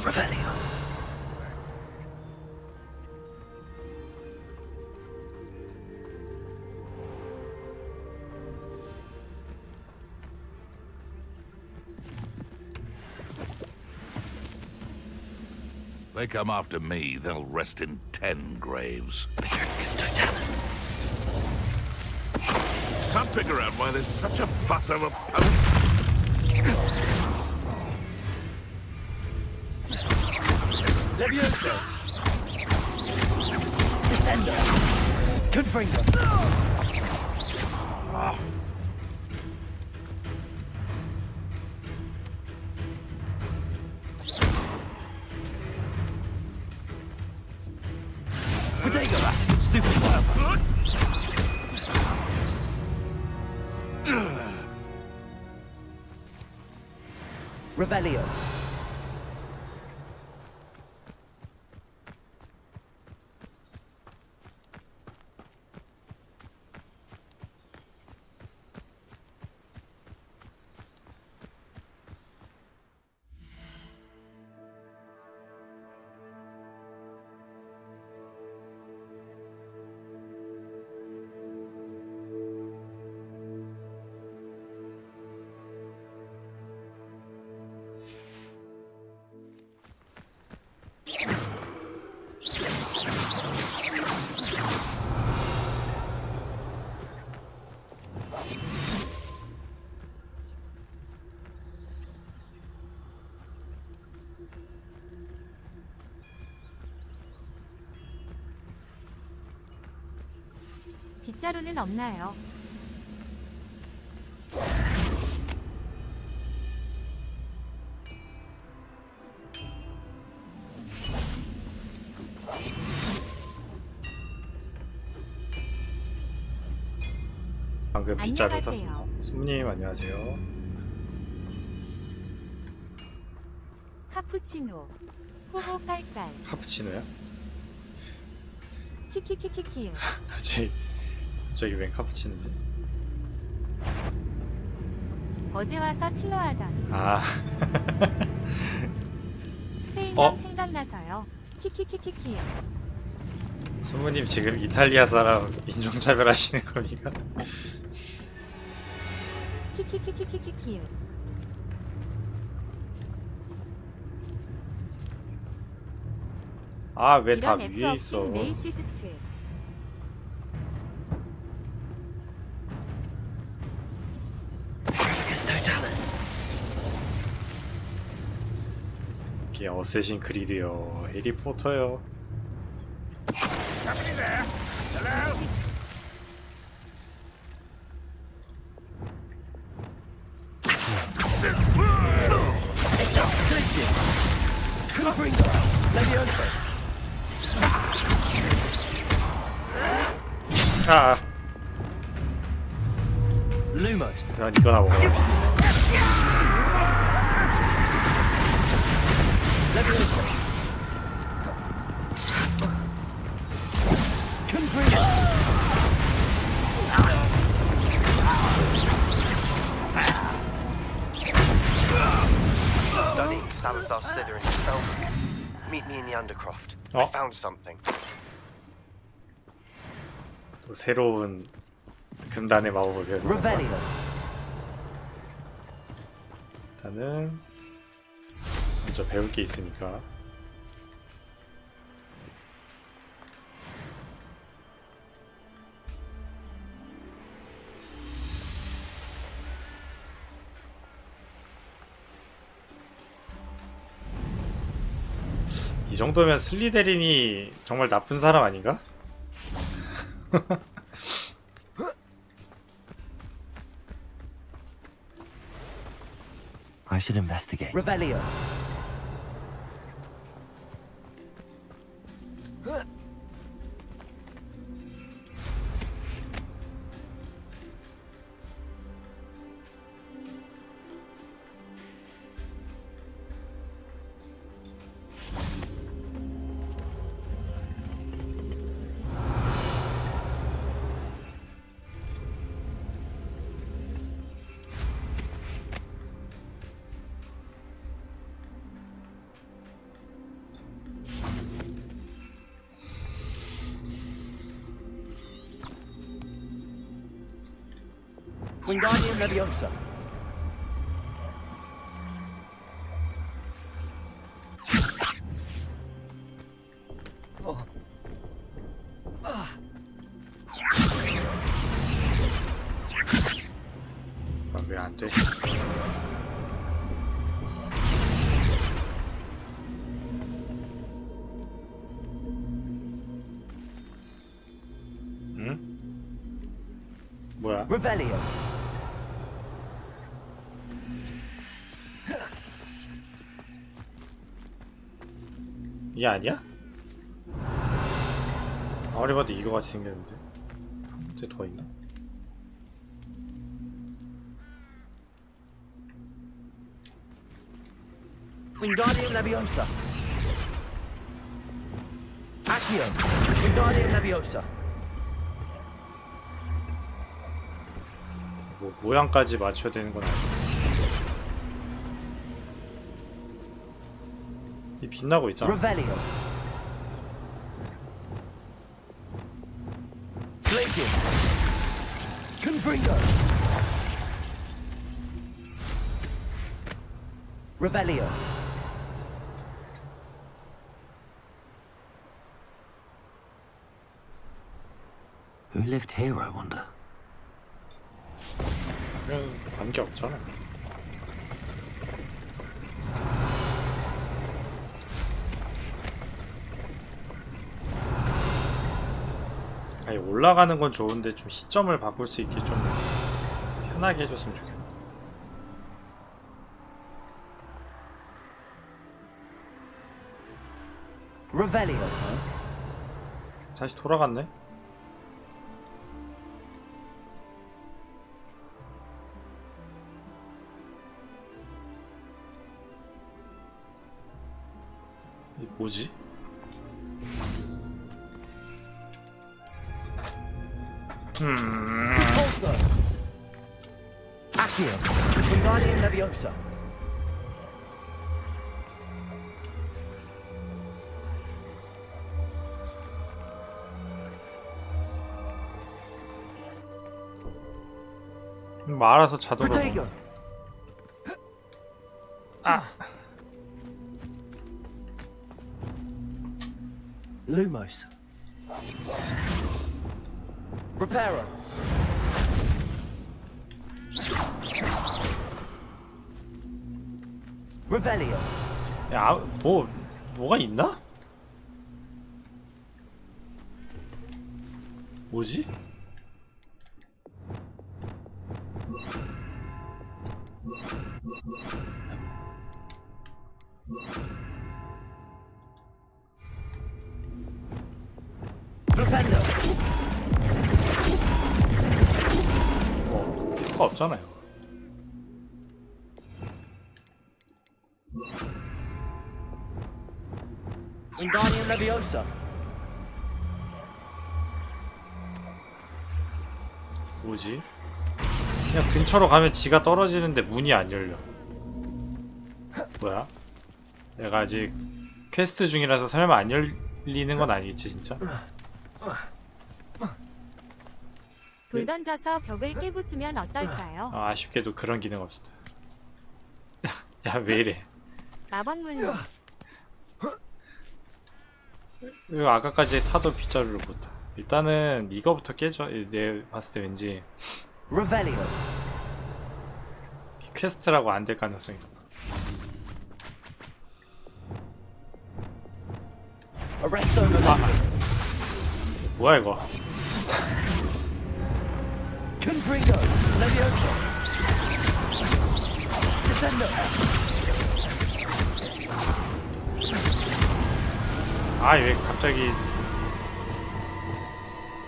Revelio. They come after me, they'll rest in 10 graves. Can't figure out why there's such a fuss over Levioso. Descendo. Confringo. Potato rat. Stupid wildfire. Revelio. 빗자루는 없나요? 방금 빗자루 안녕하세요. 샀습니다. 수님 안녕하세요. 카푸치노 호호 깔깔 카푸치노야? 키키키키키 갑자기 웬 카푸치노지? 어제 와서 칠러하던 아 스페인어 생각나서요. 키키키키키 수무님 지금 이탈리아 사람 인종차별 하시는 겁니까? 키키키키키키 아 왜 다 이런 F 위에 있어? 없인 레이시스트 이게 어쌔신 크리드요, 해리포터요. 아, Lumos. 난 이거나 먹어. Levioso. Confringo. Studying Salazar Slytherin's spellbook. Meet me in the Undercroft. I Oh. found something. 또 새로운 금단의 마법을 배우는 거야. Revelio. 일단은 먼저 배울 게 있으니까. 이 정도면 슬리데린이 정말 나쁜 사람 아닌가? I should investigate. Revelio. Wingardium Leviosa. 왜 안 돼? 응? 뭐야? Revelio. 이게 아니야? 아무리 봐도 이거 같이 생겼는데. 이제 더 있나? Wingardium Leviosa. Accio. Wingardium Leviosa. 뭐 모양까지 맞춰야 되는 건 아니야. 이 빛나고 있잖아. Revelio. Glacius. Confringo. Revelio. Who lived here, I wonder? 그냥 관계 없잖아. 아니 올라가는 건 좋은데 좀 시점을 바꿀 수 있게 좀 편하게 해줬으면 좋겠다. Revelio. 다시 돌아갔네? 이 뭐지? Pulsar. Accio. Wingardium Leviosa. 알아서 자동으로. Protego. Lumos. Reparo. Revelio. 야, 뭐가 있나? 뭐지? Flipendo. 효과 없잖아요. Wingardium Leviosa. 뭐지? 그냥 근처로 가면 지가 떨어지는데 문이 안 열려. 뭐야? 내가 아직 퀘스트 중이라서 설마 안 열리는 건 아니겠지 진짜? 돌 던져서 벽을 깨부수면 어떨까요? 아, 아쉽게도 그런 기능 없어. 야, 왜 이래? 마법문로. 이거 아까까지 타도 빗자루를 못 타. 일단은 이거부터 깨져. 내 봤을 때 왠지 Revelio. 퀘스트라고 안 될 가능성이 높아. Arresto momentum. 뭐야 이거? Confringo. Levioso. Descendo. 아 왜 갑자기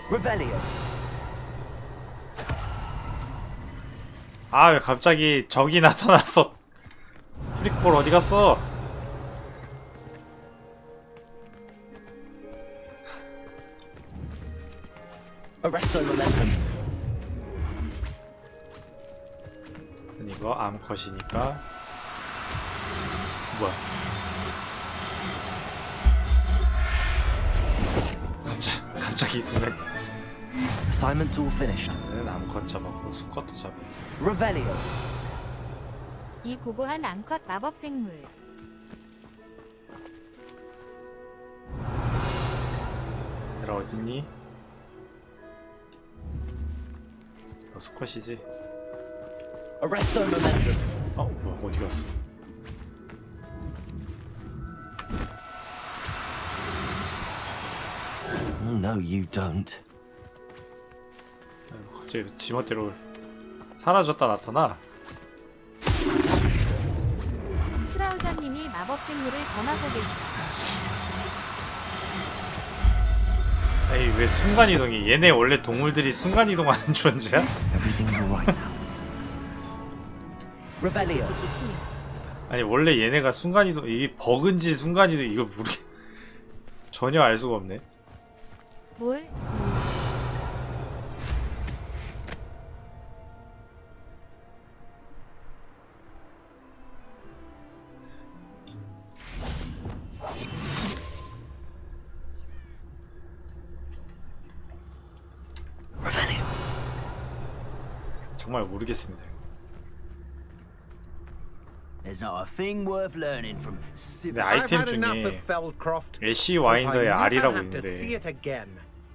Revelio. 아 왜 갑자기 적이 나타났어? 프리콜 어디 갔어? Arresto momentum. 이거 암컷이니까 뭐야? 갑자기 있으면 Assignment's all finished. 암컷 잡았고 수컷도 잡았고. Revelio. 이 고고한 암컷 마법 생물. 얘들아 어딨니? 너 수컷이지? Arresto momentum. 뭐야 어디 갔어? Oh, no, you don't. 갑자기 지멋대로 사라졌다 나타나? 크라우저님이 마법 생물을 범하고 계시다. 에이 왜 순간이동이? 얘네 원래 동물들이 순간이동하는 존재야? Everything's all right now. Revelio. 아니 원래 얘네가 순간이동 이게 버그인지 순간이동 이거 전혀 알 수가 없네. 뭘? Revelio. 정말 모르겠습니다. There's not a thing worth learning from 근데 civil. 아이템 중에 애쉬 와인더의 알이라고 있는데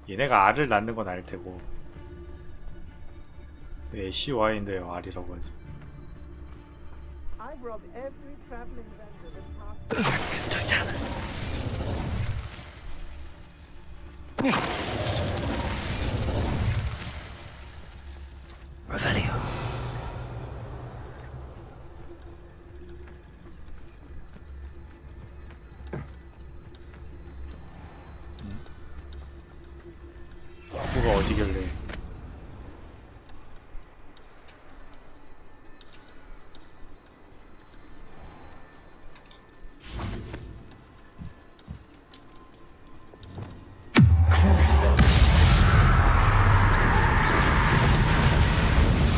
얘네가 알을 낳는 건 알 테고 애쉬 와인더의 알이라고 하지. It's totalis. Revelio. 뭐가 어디길래?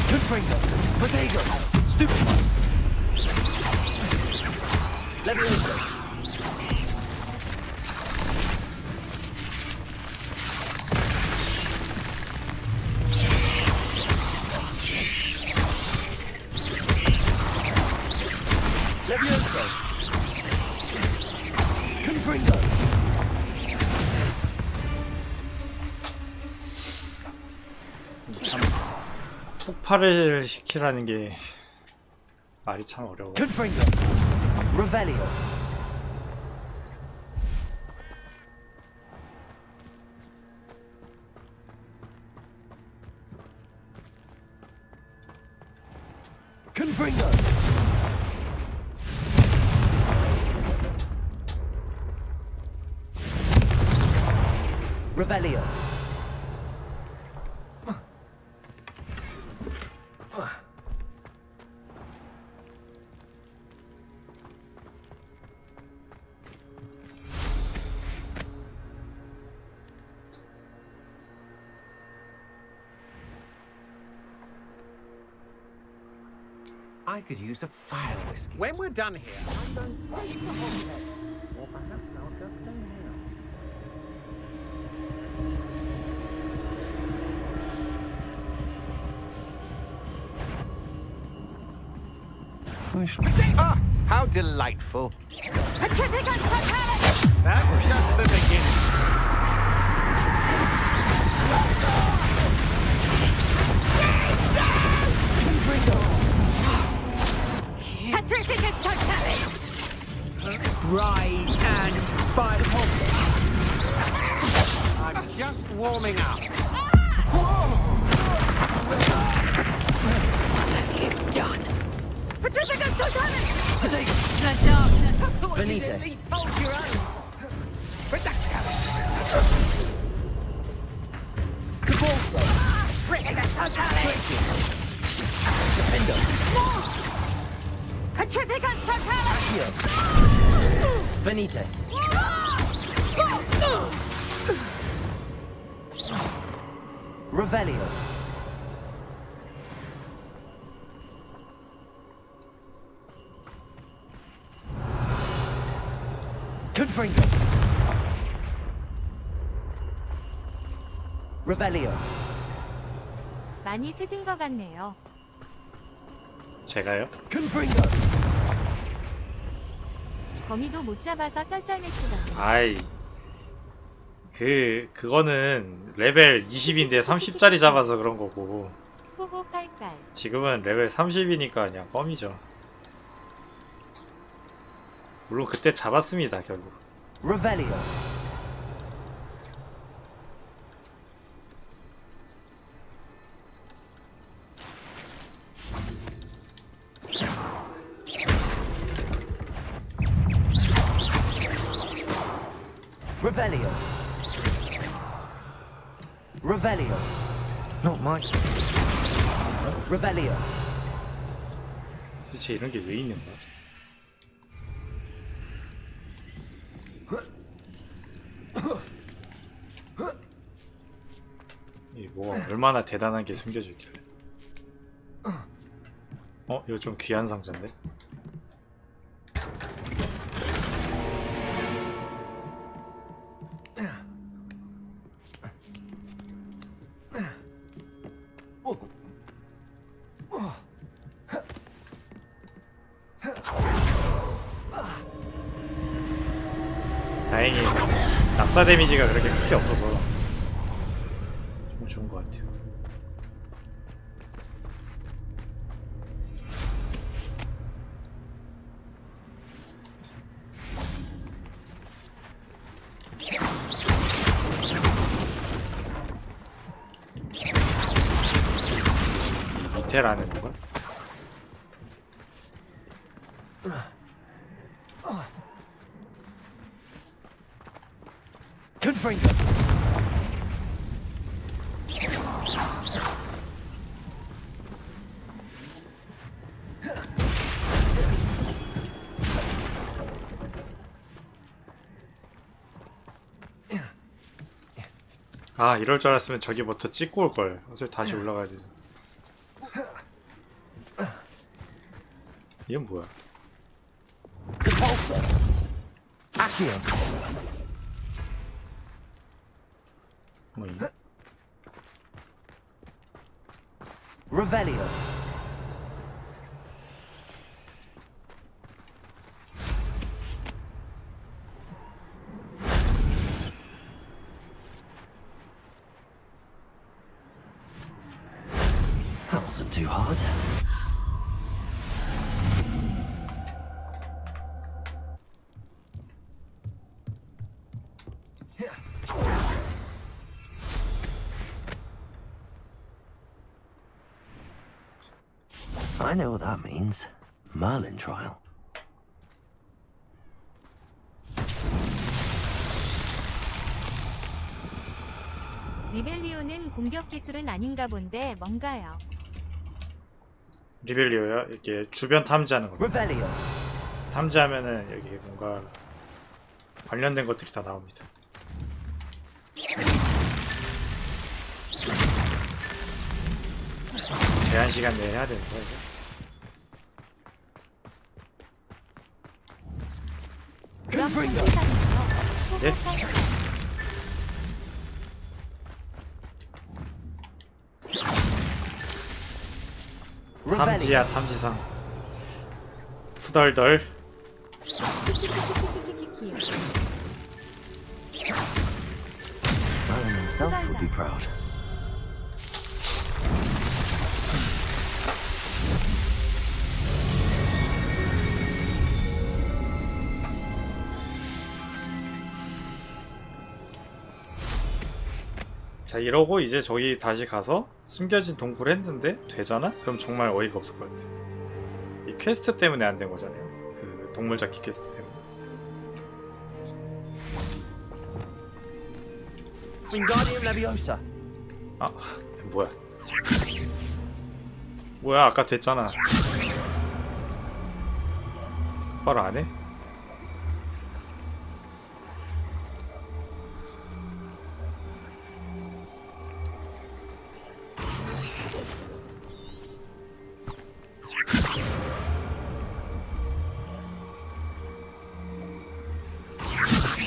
Confringo. Protego. Stupid. Levioso. Levioso. Confringo. 참 폭발을 시키라는 게 말이 참 어려워. Confringo. Revelio. Confringo. Revelio. I could use a fire whiskey. When we're done here, I'm going straight to Hogshead. Or perhaps I'll just stay here. Ah, how delightful. That's just the beginning. Patrificus Totalis! Rise and fire the pulse. warming up. You're done. Petrificus Totalic! The darkness! Venite. At least hold your own. Reducto! Convulso. Petrificus Totalic! Defender. Petrificus Totalic! Accio. Venite. Revelio. Confringo. Revelio. 많이 세진 것 같네요. 제가요? Confringo. 거미도 못 잡아서 쩔쩔매시더니 아이 그거는 레벨 20인데 30짜리 잡아서 그런 거고 호호 깔깔. 지금은 레벨 30이니까 그냥 껌이죠. 물론 그때 잡았습니다 결국. Revelio. Revelio. Revelio. Not my. Revelio. 도대체 이런 게 왜 있는 거야? 이 뭐가 얼마나 대단한 게 숨겨져 있길래? 이거 좀 귀한 상자인데? 다행히 낙사 데미지가 그렇게 크게 없어서 정말 좋은 것 같아요. 밑에라는 건가? Confringo. 아 이럴 줄 알았으면 저기부터 찍고 올걸. 어차피 다시 올라가야 되죠. 이건 뭐야? Convulso. Accio. 뭐 있나? Revelio. That wasn't too hard. I know what that means. Merlin trial. 리벨리오는 공격 기술은 아닌가 본데 뭔가요? 리벨리오야? 이렇게 주변 탐지하는 거. Revelio. 탐지하면은 여기 뭔가 관련된 것들이 다 나옵니다. 제한 시간 내에 해야 되는 거야 이거? 그럼 Confringo. 탐지사는요? 예? 호호 깔깔. Revelio. 탐지야 탐지상. 후덜덜. 키키키키키키키키키요. Merlin himself would be proud. 자, 이러고 이제 저기 다시 가서 숨겨진 동굴 했는데 되잖아? 그럼 정말 어이가 없을 것 같아. 이 퀘스트 때문에 안 된 거잖아요. 그 동물 잡기 퀘스트 때문에. Wingardium Leviosa. 아, 뭐야? 뭐야? 아까 됐잖아. 바로 안 해?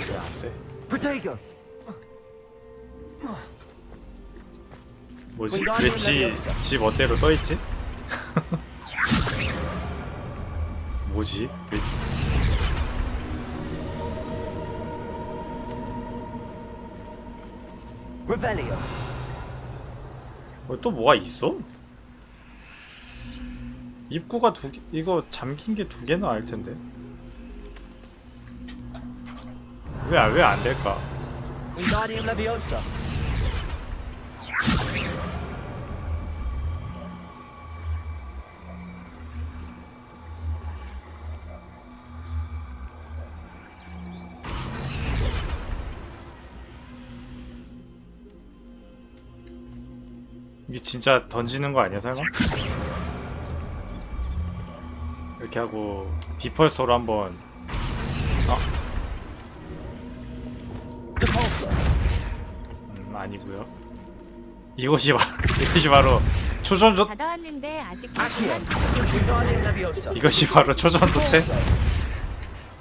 왜 안 돼? Protego. 뭐지? 왜 지 멋대로 떠있지? 뭐지? 왜... Revelio. 또 뭐가 있어? 입구가 두 개, 이거 잠긴 게 두 개나 알 텐데. 왜 안 될까? Wingardium Leviosa. 이게 진짜 던지는 거 아니야, 설마? 이렇게 하고 디펄서로 한번. 아니고요. 이것이 바로 초전도. 받아왔는데 아직 Wingardium Leviosa. 이것이 바로 초전도체.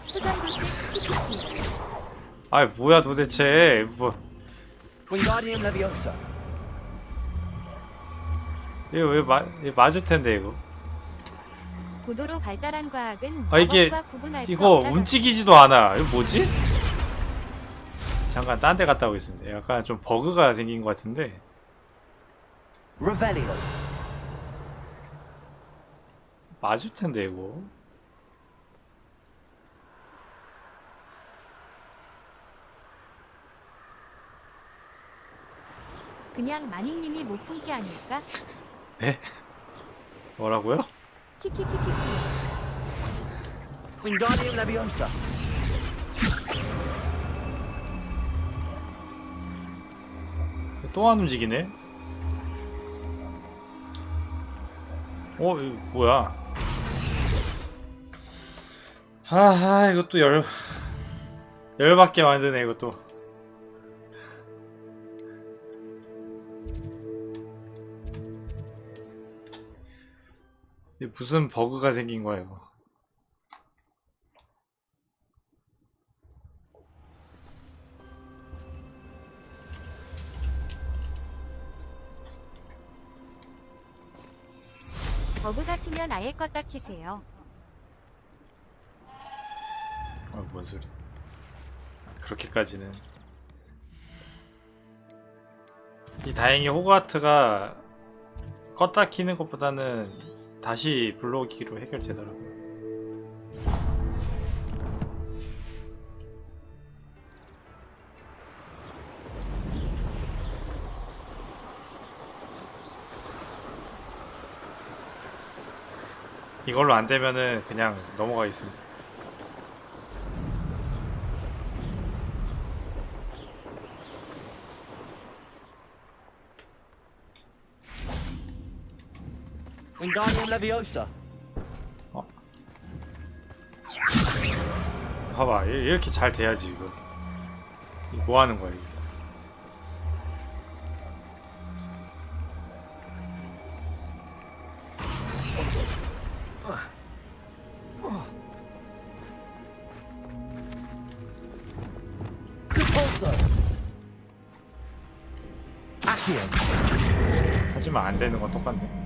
수전도체 스킵했습니다. 아, 뭐야 도대체. 뭐 Wingardium Leviosa. 이거 왜 맞을 텐데 이거. 고도로 발달한 과학은 아, 이게 마법과 구분할 수 이거 없다더니. 움직이지도 않아. 이거 뭐지? 잠깐 딴 데 갔다 오겠습니다. 약간 좀 버그가 생긴 것 같은데. Revelio. 맞을 텐데 이거. 그냥 마닝님이 못 품게 아닐까? 네? 뭐라고요? 키키키키키. Wingardium Leviosa. 또 안 움직이네? 이거 뭐야? 이것도 열받게 만드네, 이것도. 이게 무슨 버그가 생긴 거야, 이거. 버그 같으면 아예 껐다 키세요. 뭔 소리. 그렇게까지는. 다행히 호그와트가 껐다 키는 것보다는 다시 불러오기로 해결되더라고요. 이걸로 안 되면은 그냥 넘어가겠습니다. Wingardium Leviosa. 봐봐, 이렇게 잘 돼야지 이거. 뭐 하는 거야 이거. 하지만 안 되는 건 똑같네.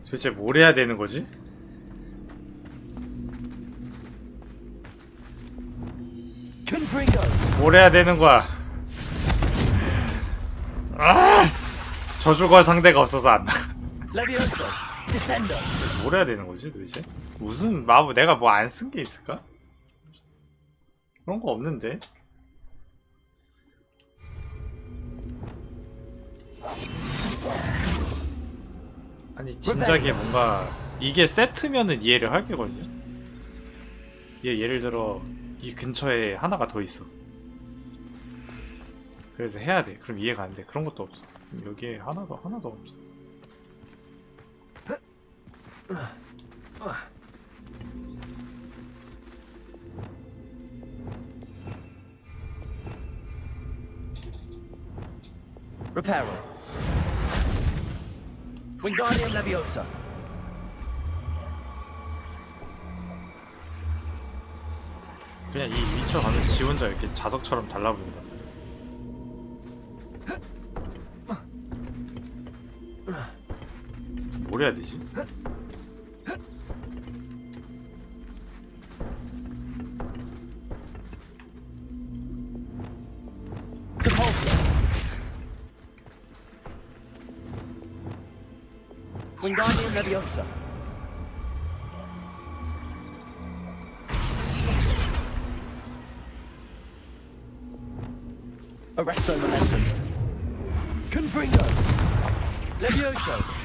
도대체 뭘 해야 되는 거지? 뭘 해야 되는 거야? 저주걸 상대가 없어서 안 나가. 뭘 해야 되는 거지 도대체? 무슨 마법 내가 뭐 안 쓴 게 있을까? 그런 거 없는데? 아니 진작에 뭔가 이게 세트면은 이해를 하겠거든요. 예를 들어 이 근처에 하나가 더 있어. 그래서 해야 돼. 그럼 이해가 안 돼. 그런 것도 없어. 여기에 하나도 없어. Reparo. Wingardium Leviosa. 그냥 이 위쳐 가면 지 혼자 이렇게 자석처럼 달라붙는다. 뭘 해야 되지? Depulso. Wingardium Leviosa. Arresto Momentum. Confringo. Levioso.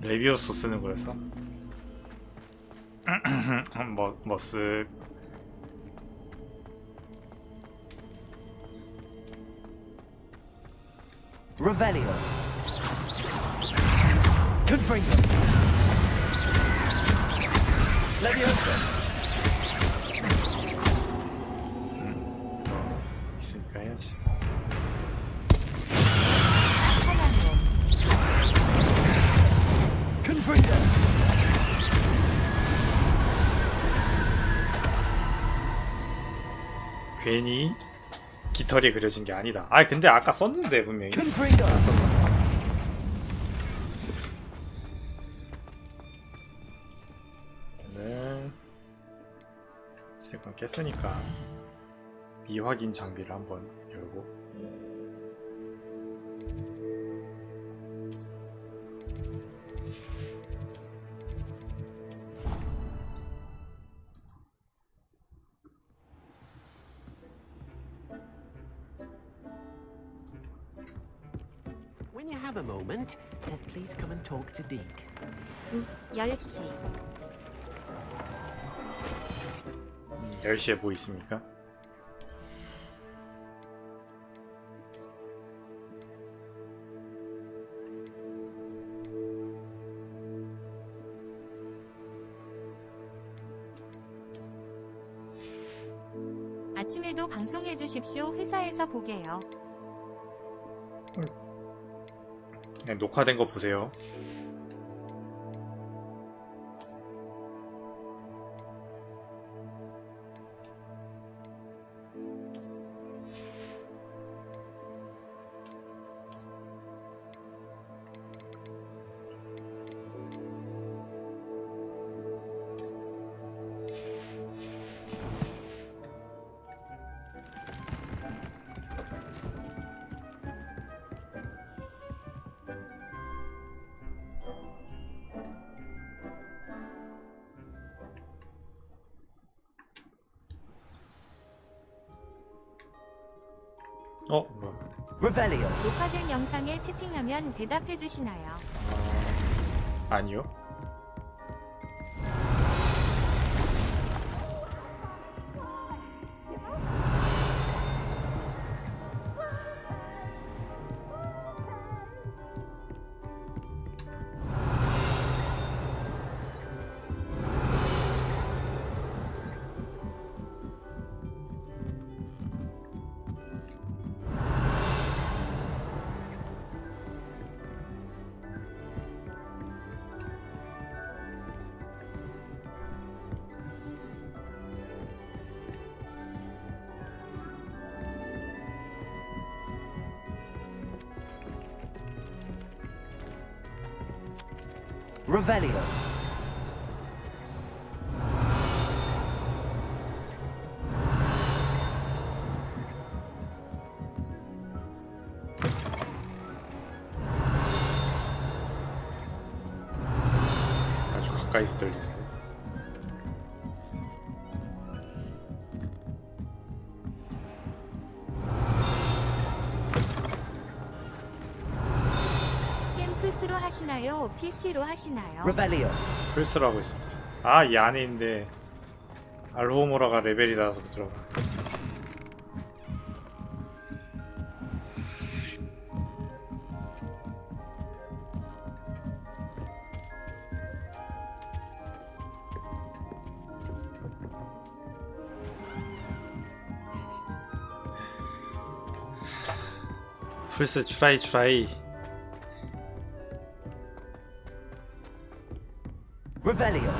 레비오스 쓰는 거였어? 쓱 Revelio. Confringo. Leviosa. 있으니까 해야지. Confringo. 괜히 깃털이 그려진 게 아니다. 아 근데 아까 썼는데 분명히. Confringo. 안 썼나? 네. 지금 깼으니까 미확인 장비를 한번 열고. When you have a moment, please come and talk to Deke. 10시. 10시에 뭐 있습니까? 아침에도 방송해 주십시오. 회사에서 보게요. 네, 녹화된 거 보세요. 뭐야. Revelio. 녹화된 영상에 채팅하면 대답해 주시나요? 아니요. Revelio. 가까이서 들리는데. 게임 플스로 하시나요? PC로 하시나요? Revelio. 플스로 하고 있습니다. 아, 이 안에 있는데 알호모라가 레벨이 낮아서 못 들어가. 플스 추라이. Revelio.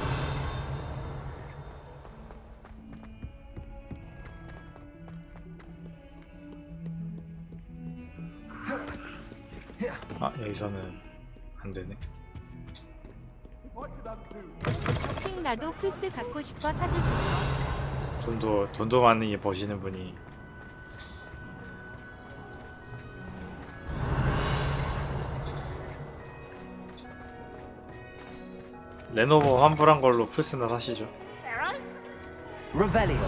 아, 여기서는 안 되네. 핑 나도 플스 갖고 싶어 사주세요. 돈도 많이 버시는 분이. 레노버 환불한 걸로 플스나 사시죠. Revelio.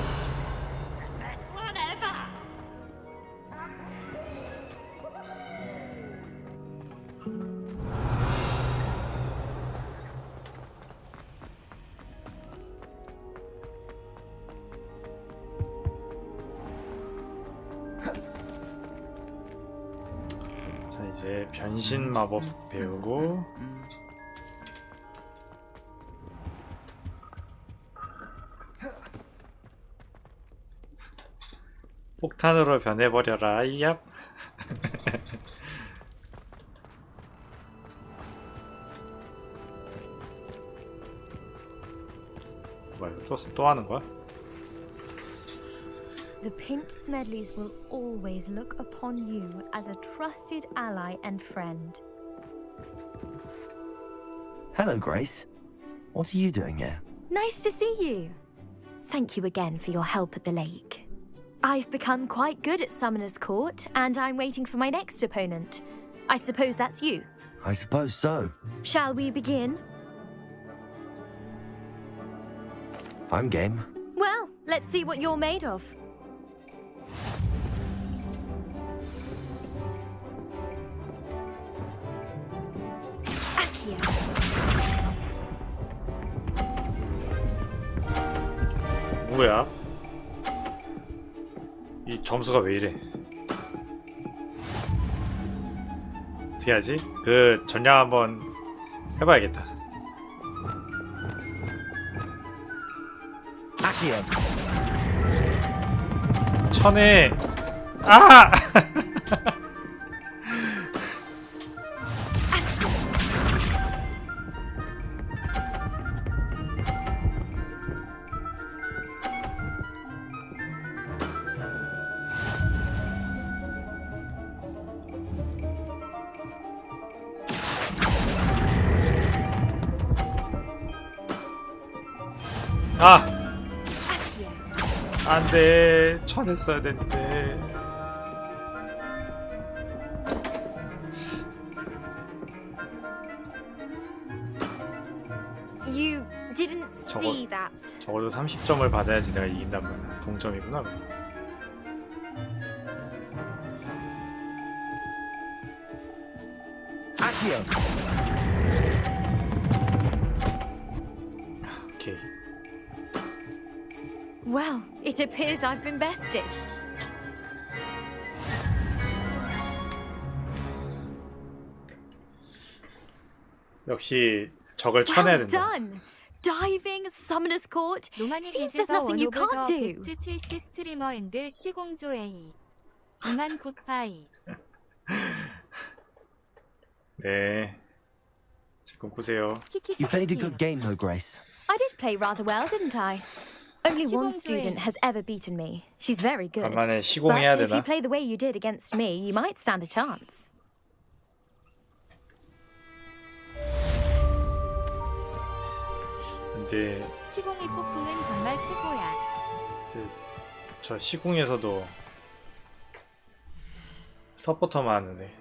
자, 이제 변신 마법 배우고 폭탄으로 변해버려라. 얍. 뭐야, 또 하는 거야? The Pink Smedleys will always look upon you as a trusted ally and friend. Hello, Grace. What are you doing here? Nice to see you. Thank you again for your help at the lake. I've become quite good at Summoner's Court, and I'm waiting for my next opponent. I suppose that's you. I suppose so. Shall we begin? I'm game. Well, let's see what you're made of. Akia. 뭐야? 이 점수가 왜 이래? 어떻게 하지? 그 전략 한번 해봐야겠다. Accio. 천에 아! 아! 안돼, 천 했어야 되는데. You didn't see that. 적어도 30점을 받아야지 내가 이긴단 말이야. 동점이구나. Accio. 오케이. Well, it appears I've been bested. 역시 적을 쳐내야 Well 된다. done. Diving, Summoner's Court. 로마니 Seems there's 계제서 nothing you 원오브 can't 더 do. 베스트 트위치 스트리머 앤드 시공조 A 2만 굿파이. 네. 지금 꾸세요. You played a good game, though, Grace. I did play rather well, didn't I? Only one 시공주의. student has ever beaten me. She's very good. 간만에 But 시공해야 if you 되나? play the way you did against me, you might stand a chance. 근데 시공이 폭풍은 정말 최고야. 저 시공에서도 서포터만 하는데.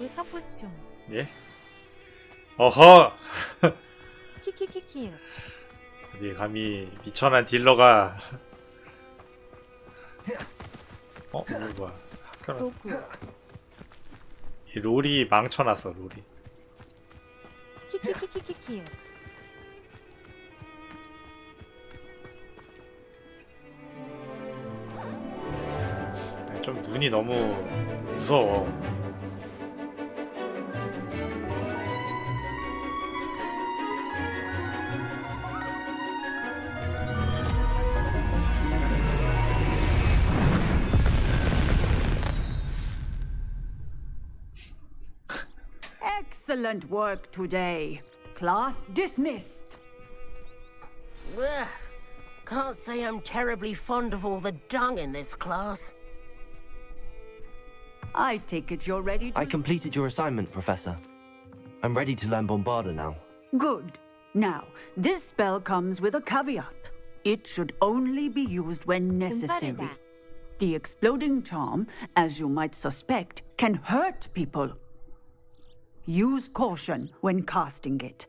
도구 석구충. 예? 어허! 키키키키. 어디 감히 미천한 딜러가 이거 뭐야 학교는 도구. 이 롤이 망쳐놨어 롤이. 키키키키키키. 좀 눈이 너무 무서워. Excellent work today. Class dismissed. Ugh. Can't say I'm terribly fond of all the dung in this class. I take it you're ready to... I completed your assignment, Professor. I'm ready to learn Bombarda now. Good. Now, this spell comes with a caveat. It should only be used when necessary. 빠르다. The exploding charm, as you might suspect, can hurt people. Use caution when casting it.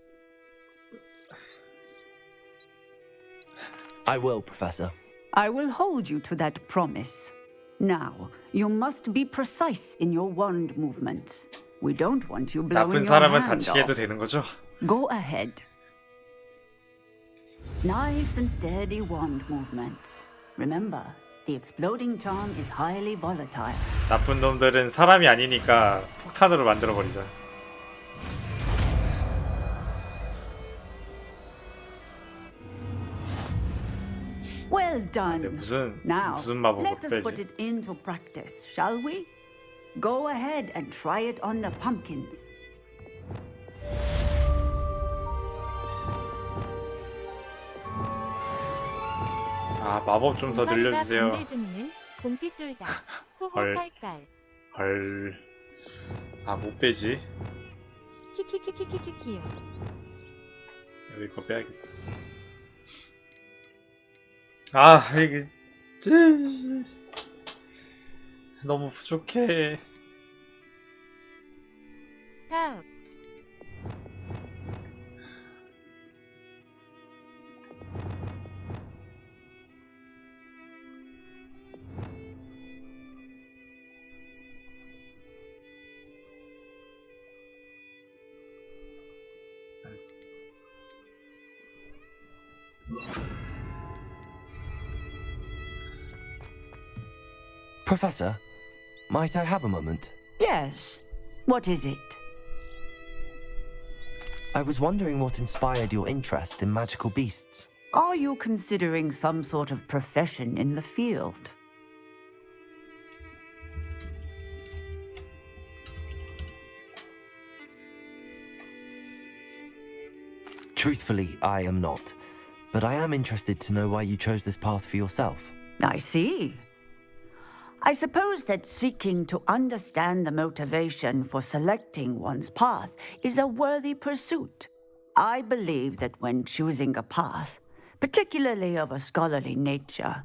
I will, Professor. I will hold you to that promise. Now, you must be precise in your wand movements. We don't want you blowing 나쁜 your 사람은 hand 다치게 해도 off. 되는 거죠? Go ahead. Nice and steady wand movements. Remember, the exploding charm is highly volatile. 나쁜 놈들은 사람이 아니니까 폭탄으로 만들어버리자. Well 근데 done. 무슨 Now, 마법을 let us put 빼지? it into practice, shall we? Go ahead and try it on the pumpkins. 아 마법 좀 더 늘려주세요. 공대 죽는 곰피 뚫다. 호호 헐. 깔깔. 헐. 아 못 빼지. 키키키키키키키. 여기 거 빼야겠다. 아 이게 너무 부족해. 다음. Professor, might I have a moment? Yes. What is it? I was wondering what inspired your interest in magical beasts. Are you considering some sort of profession in the field? Truthfully, I am not. But I am interested to know why you chose this path for yourself. I see. I suppose that seeking to understand the motivation for selecting one's path is a worthy pursuit. I believe that when choosing a path, particularly of a scholarly nature,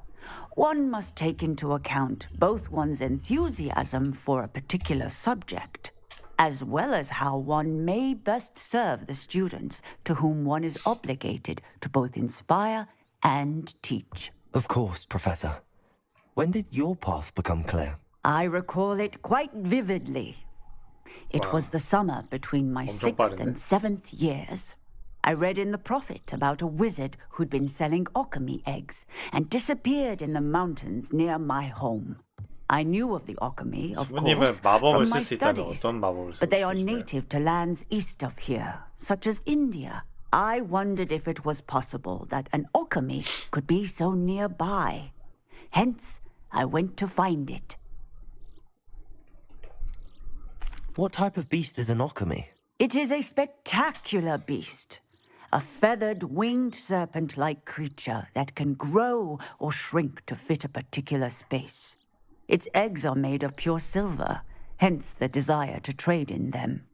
one must take into account both one's enthusiasm for a particular subject, as well as how one may best serve the students to whom one is obligated to both inspire and teach. Of course, Professor. When did your path become clear? I recall it quite vividly. It was the summer between my 엄청 6th 빠르네. and 7th years. I read in the Prophet about a wizard who'd been selling alchemy eggs and disappeared in the mountains near my home. I knew of the alchemy, of 수부님은 course, 마법을 from 쓸 my 수 있다면 studies, 어떤 마법을 쓰고 but they are 싶으신가요? native to lands east of here, such as India. I wondered if it was possible that an alchemy could be so nearby. Hence, I went to find it. What type of beast is an alchemy? It is a spectacular beast. A feathered, winged serpent-like creature that can grow or shrink to fit a particular space. Its eggs are made of pure silver, hence the desire to trade in them.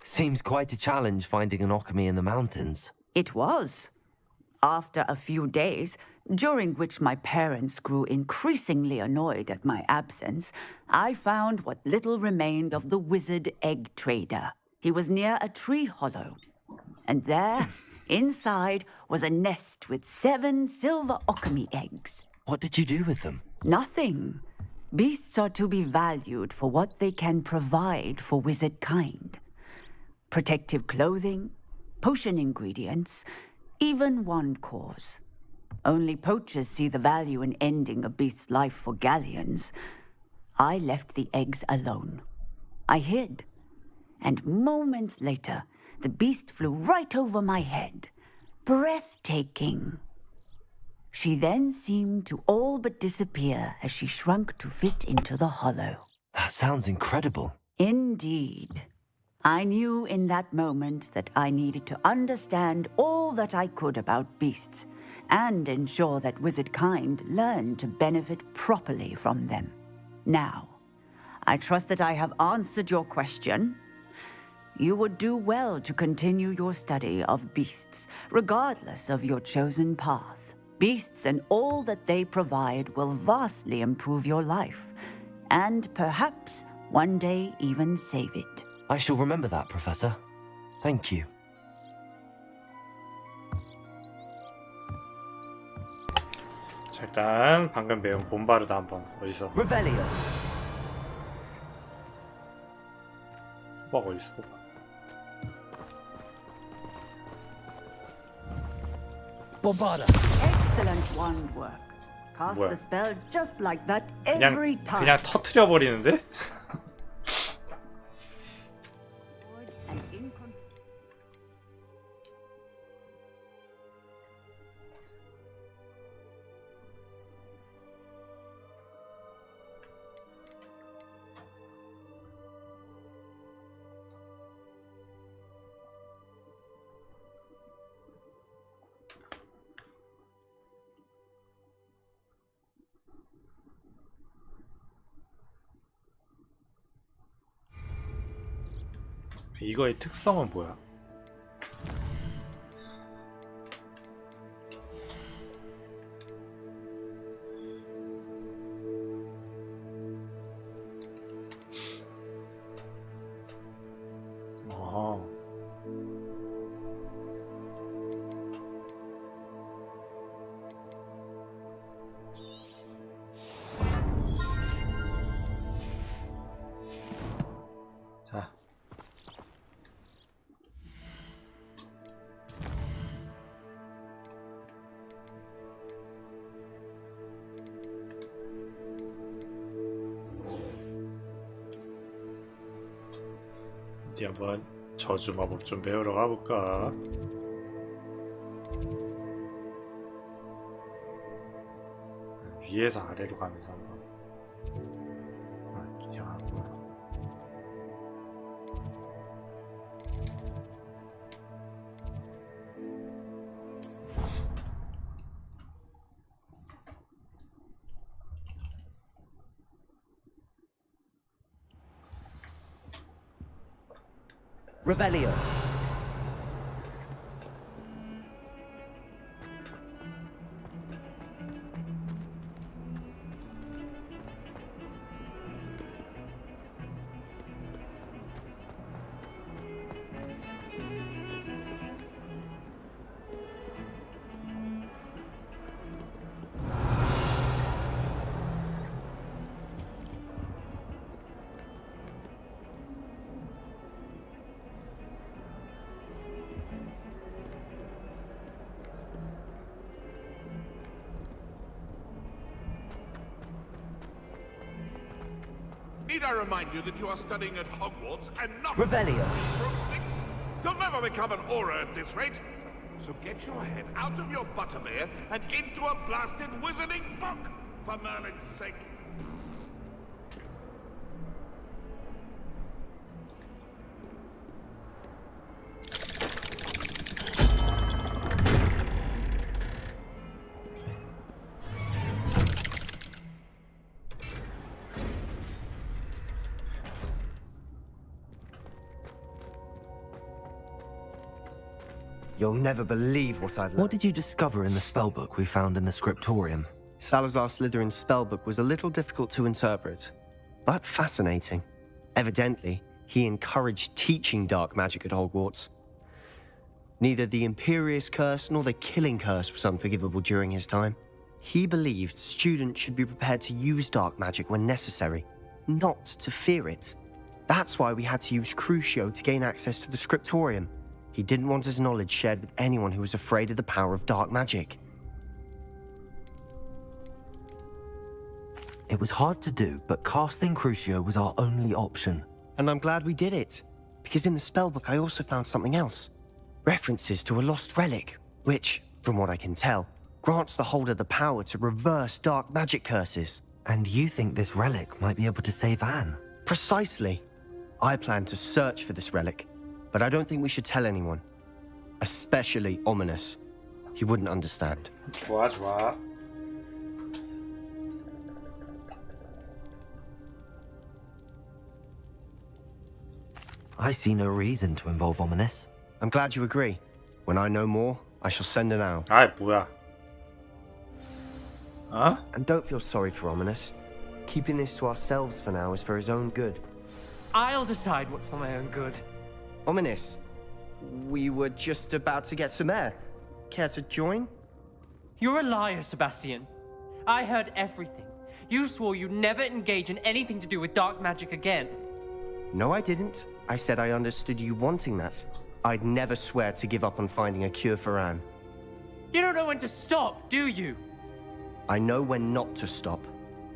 Seems quite a challenge finding an alchemy in the mountains. It was. After a few days, during which my parents grew increasingly annoyed at my absence, I found what little remained of the wizard egg trader. He was near a tree hollow, and there, inside, was a nest with 7 silver okami eggs. What did you do with them? Nothing. Beasts are to be valued for what they can provide for wizard kind. Protective clothing, potion ingredients, even wand cores. Only poachers see the value in ending a beast's life for galleons. I left the eggs alone. I hid. And moments later, the beast flew right over my head. Breathtaking. She then seemed to all but disappear as she shrunk to fit into the hollow. That sounds incredible. Indeed. I knew in that moment that I needed to understand all that I could about beasts and ensure that wizard kind learned to benefit properly from them. Now, I trust that I have answered your question. You would do well to continue your study of beasts, regardless of your chosen path. Beasts and all that they provide will vastly improve your life, and perhaps one day even save it. I shall remember that, Professor. Thank you. 자, 일단 방금 배운 본바르다 한번 어디서? Revelio. 호박 어딨어? 호박. Bombarda. Excellent wand work. Cast 뭐야? the spell just like that 그냥 every time. 그냥 터트려 버리는데? And in con- 이거의 특성은 뭐야? 아. 자. 어디 한번 저주 마법 좀 배우러 가볼까? 위에서 아래로 가면서 한번. 야, 뭐야? Revelio. Need I remind you that you are studying at Hogwarts and not Revelio. broomsticks? You'll never become an aura at this rate. So get your head out of your butterbeer and into a blasted wizarding book, for Merlin's sake. You'll never believe what I've learned. What did you discover in the spellbook we found in the scriptorium? Salazar Slytherin's spellbook was a little difficult to interpret, but fascinating. Evidently, he encouraged teaching dark magic at Hogwarts. Neither the Imperious Curse nor the Killing Curse was unforgivable during his time. He believed students should be prepared to use dark magic when necessary, not to fear it. That's why we had to use Crucio to gain access to the scriptorium. He didn't want his knowledge shared with anyone who was afraid of the power of dark magic. It was hard to do, but casting Crucio was our only option. And I'm glad we did it, because in the spellbook I also found something else. References to a lost relic, which, from what I can tell, grants the holder the power to reverse dark magic curses. And you think this relic might be able to save Anne? Precisely. I plan to search for this relic, but I don't think we should tell anyone. Especially Ominous. He wouldn't understand. 좋아, 좋아. I see no reason to involve Ominous. I'm glad you agree. When I know more, I shall send an owl. 아이, 뭐야. 어? And don't feel sorry for Ominous. Keeping this to ourselves for now is for his own good. I'll decide what's for my own good. Ominous, we were just about to get some air. Care to join? You're a liar, Sebastian. I heard everything. You swore you'd never engage in anything to do with dark magic again. No, I didn't. I said I understood you wanting that. I'd never swear to give up on finding a cure for Anne. You don't know when to stop, do you? I know when not to stop.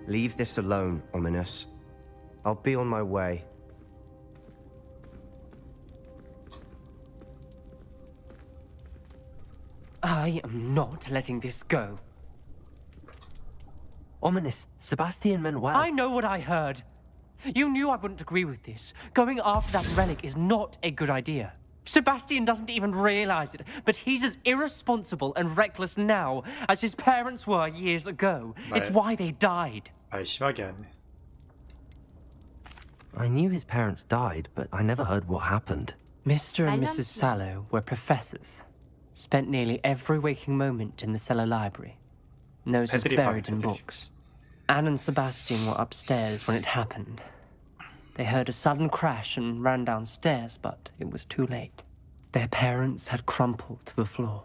Leave this alone, Ominous. I'll be on my way. I am not letting this go. Ominous, Sebastian meant well. I know what I heard. You knew I wouldn't agree with this. Going after that relic is not a good idea. Sebastian doesn't even realize it, but he's as irresponsible and reckless now as his parents were years ago. It's why they died. 말 심하게 하네. I knew his parents died, but I never heard what happened. Mr. and Mrs. Sallow were professors. Spent nearly every waking moment in the cellar library. Noses buried in books. Anne and Sebastian were upstairs when it happened. They heard a sudden crash and ran downstairs, but it was too late. Their parents had crumpled to the floor.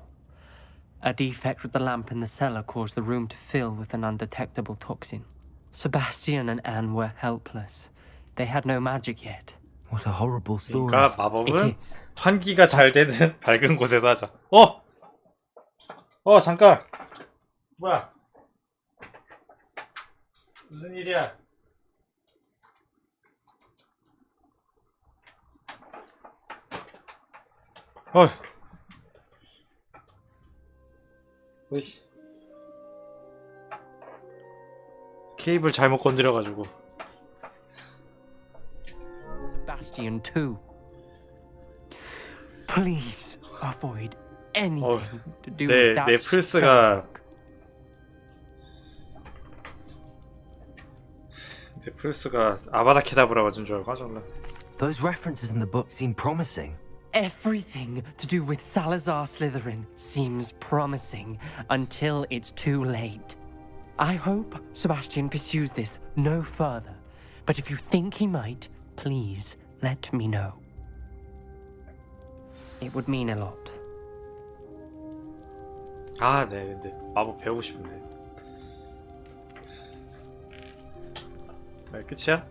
A defect with the lamp in the cellar caused the room to fill with an undetectable toxin. Sebastian and Anne were helpless. They had no magic yet. What a horrible story. 그러니까 마법은 환기가 잘 되는 밝은 곳에서 하자. 잠깐. 뭐야? 무슨 일이야? 어이씨. 케이블 잘못 건드려가지고. Sebastian too. Please avoid anything to do with that. 내 플스가 내 플스가 아바다 케다브라 맞은 줄 알고 깜짝 놀랐네. Those references in the book seem promising. Everything to do with Salazar Slytherin seems promising until it's too late. I hope Sebastian pursues this no further, but if you think he might, please let me know. It would mean a lot. 아, 네, 근데 마법 배우고 싶은데. 끝이야?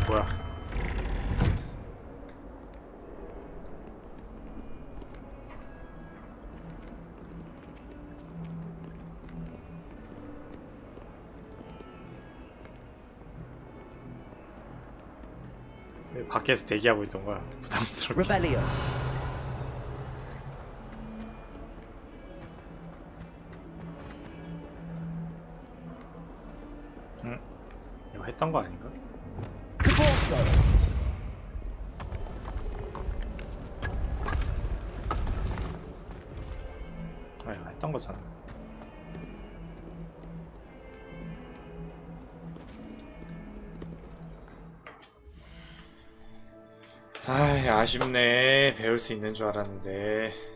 뭐야? 밖에서 대기하고 있던 거야. 부담스럽게. Rebellion. 이거 했던 거 아닌가? 거잖아. 아이, 아쉽네. 배울 수 있는 줄 알았는데.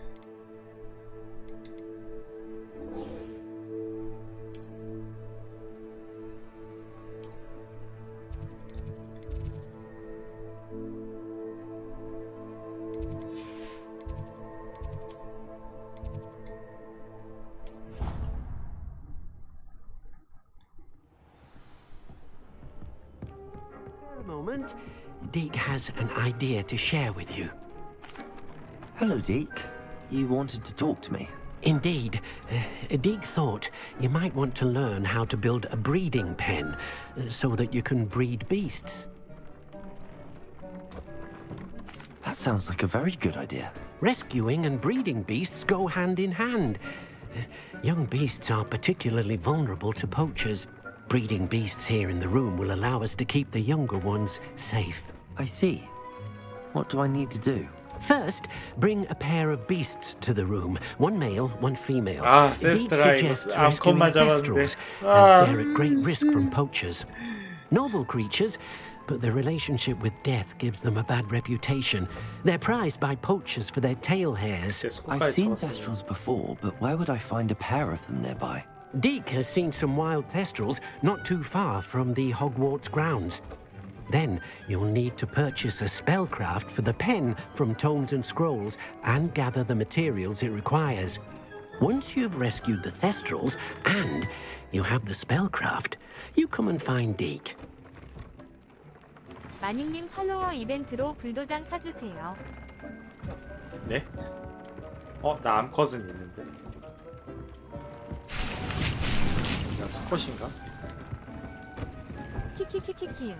Moment. Deke has an idea to share with you. Hello, Deke. You wanted to talk to me? Indeed. Deke thought you might want to learn how to build a breeding pen so that you can breed beasts. That sounds like a very good idea. Rescuing and breeding beasts go hand in hand. Young beasts are particularly vulnerable to poachers. Breeding beasts here in the room will allow us to keep the younger ones safe. I see. What do I need to do? First, bring a pair of beasts to the room. One male, one female. Deke 세스트라 suggests 이거 rescuing 암컷만 잡았는데. thestrals, as they're at great risk from poachers. Noble creatures, but their relationship with death gives them a bad reputation. They're prized by poachers for their tail hairs. I've seen thestrals before, but where would I find a pair of them nearby? Deke has seen some wild thestrals not too far from the Hogwarts grounds. Then you'll need to purchase a spellcraft for the pen from Tomes and Scrolls and gather the materials it requires. Once you've rescued the thestrals and you have the spellcraft, you come and find Deke. 마닝님 팔로워 이벤트로 불도장 사주세요. 네? 나 암컷은 있는데. 나 수컷인가? 키키키키키.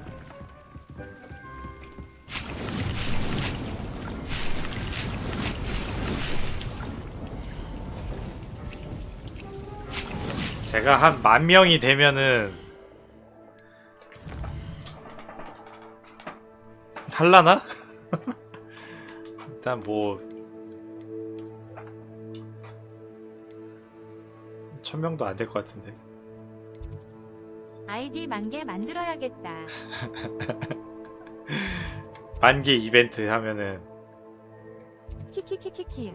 제가 한 10,000명이 되면은 할라나? 일단 뭐 1000명도 안 될 것 같은데. 아이디 10,000개 만들어야겠다. 10,000개 이벤트 하면은 키키키키키.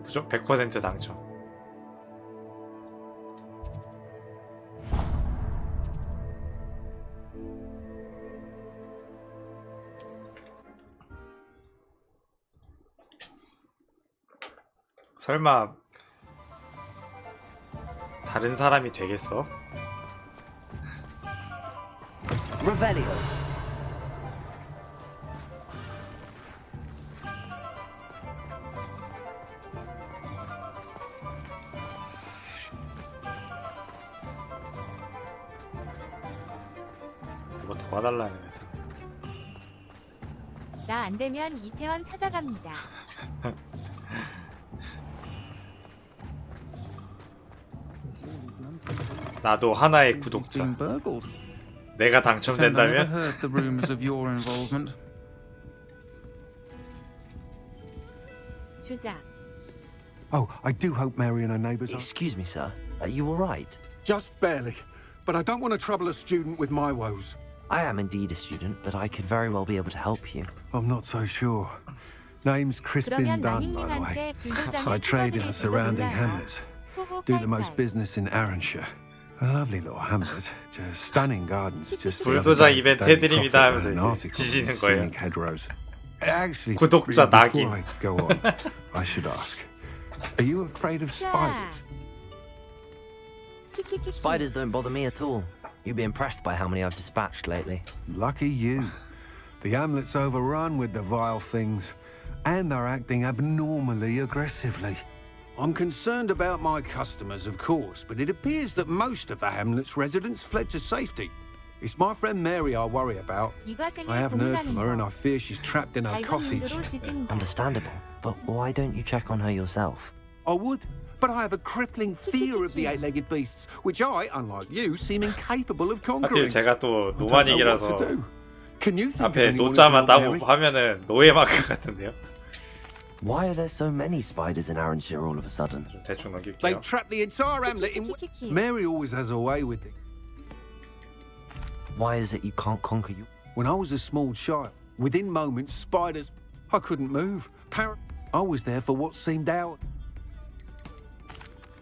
무조건 100% 당첨. 설마 다른 사람이 되겠어? Revelio. 뭐 도와달라면서. 나 안 되면 이태원 찾아갑니다. 나도 하나의 구독자. 내가 당첨된다면? 주자. Oh, I do hope Mary and her neighbours are... Excuse me, sir. Are you all right? Just barely. But I don't want to trouble a student with my woes. I am indeed a student, but I could very well be able to help you. I'm not so sure. Name's Crispin Dunn, by the way. I trade in the surrounding hamlets. Do the most business in Arranshire. A lovely little hamlet. Just stunning gardens. Just 불도장 이벤트 해드립니다 하면서 이제 지지는 거예요. Actually, 구독자 낙인. before I go on, I should ask. Are you afraid of spiders? Spiders don't bother me at all. You'd be impressed by how many I've dispatched lately. Lucky you. The hamlet's overrun with the vile things, and they're acting abnormally aggressively. I'm concerned about my customers, of course, but it appears that most of the hamlet's residents fled to safety. It's my friend Mary I worry about. I haven't heard from her and I fear she's trapped in her cottage. Understandable, but why don't you check on her yourself? I would, but I have a crippling fear of the eight-legged beasts, which I, unlike you, seem incapable of conquering. 하필 제가 또 노만이라서 Can you think 앞에 of anyone 노자만 who can help 따고 하면은 노예 마크 같은데요? Why are there so many spiders in Arranshire all of a sudden? 좀 대충 넘길게요. They've trapped the entire hamlet in... Mary always has a way with it. Why is it you can't conquer you? When I was a small child, within moments, spiders... I couldn't move. I was there for what seemed out.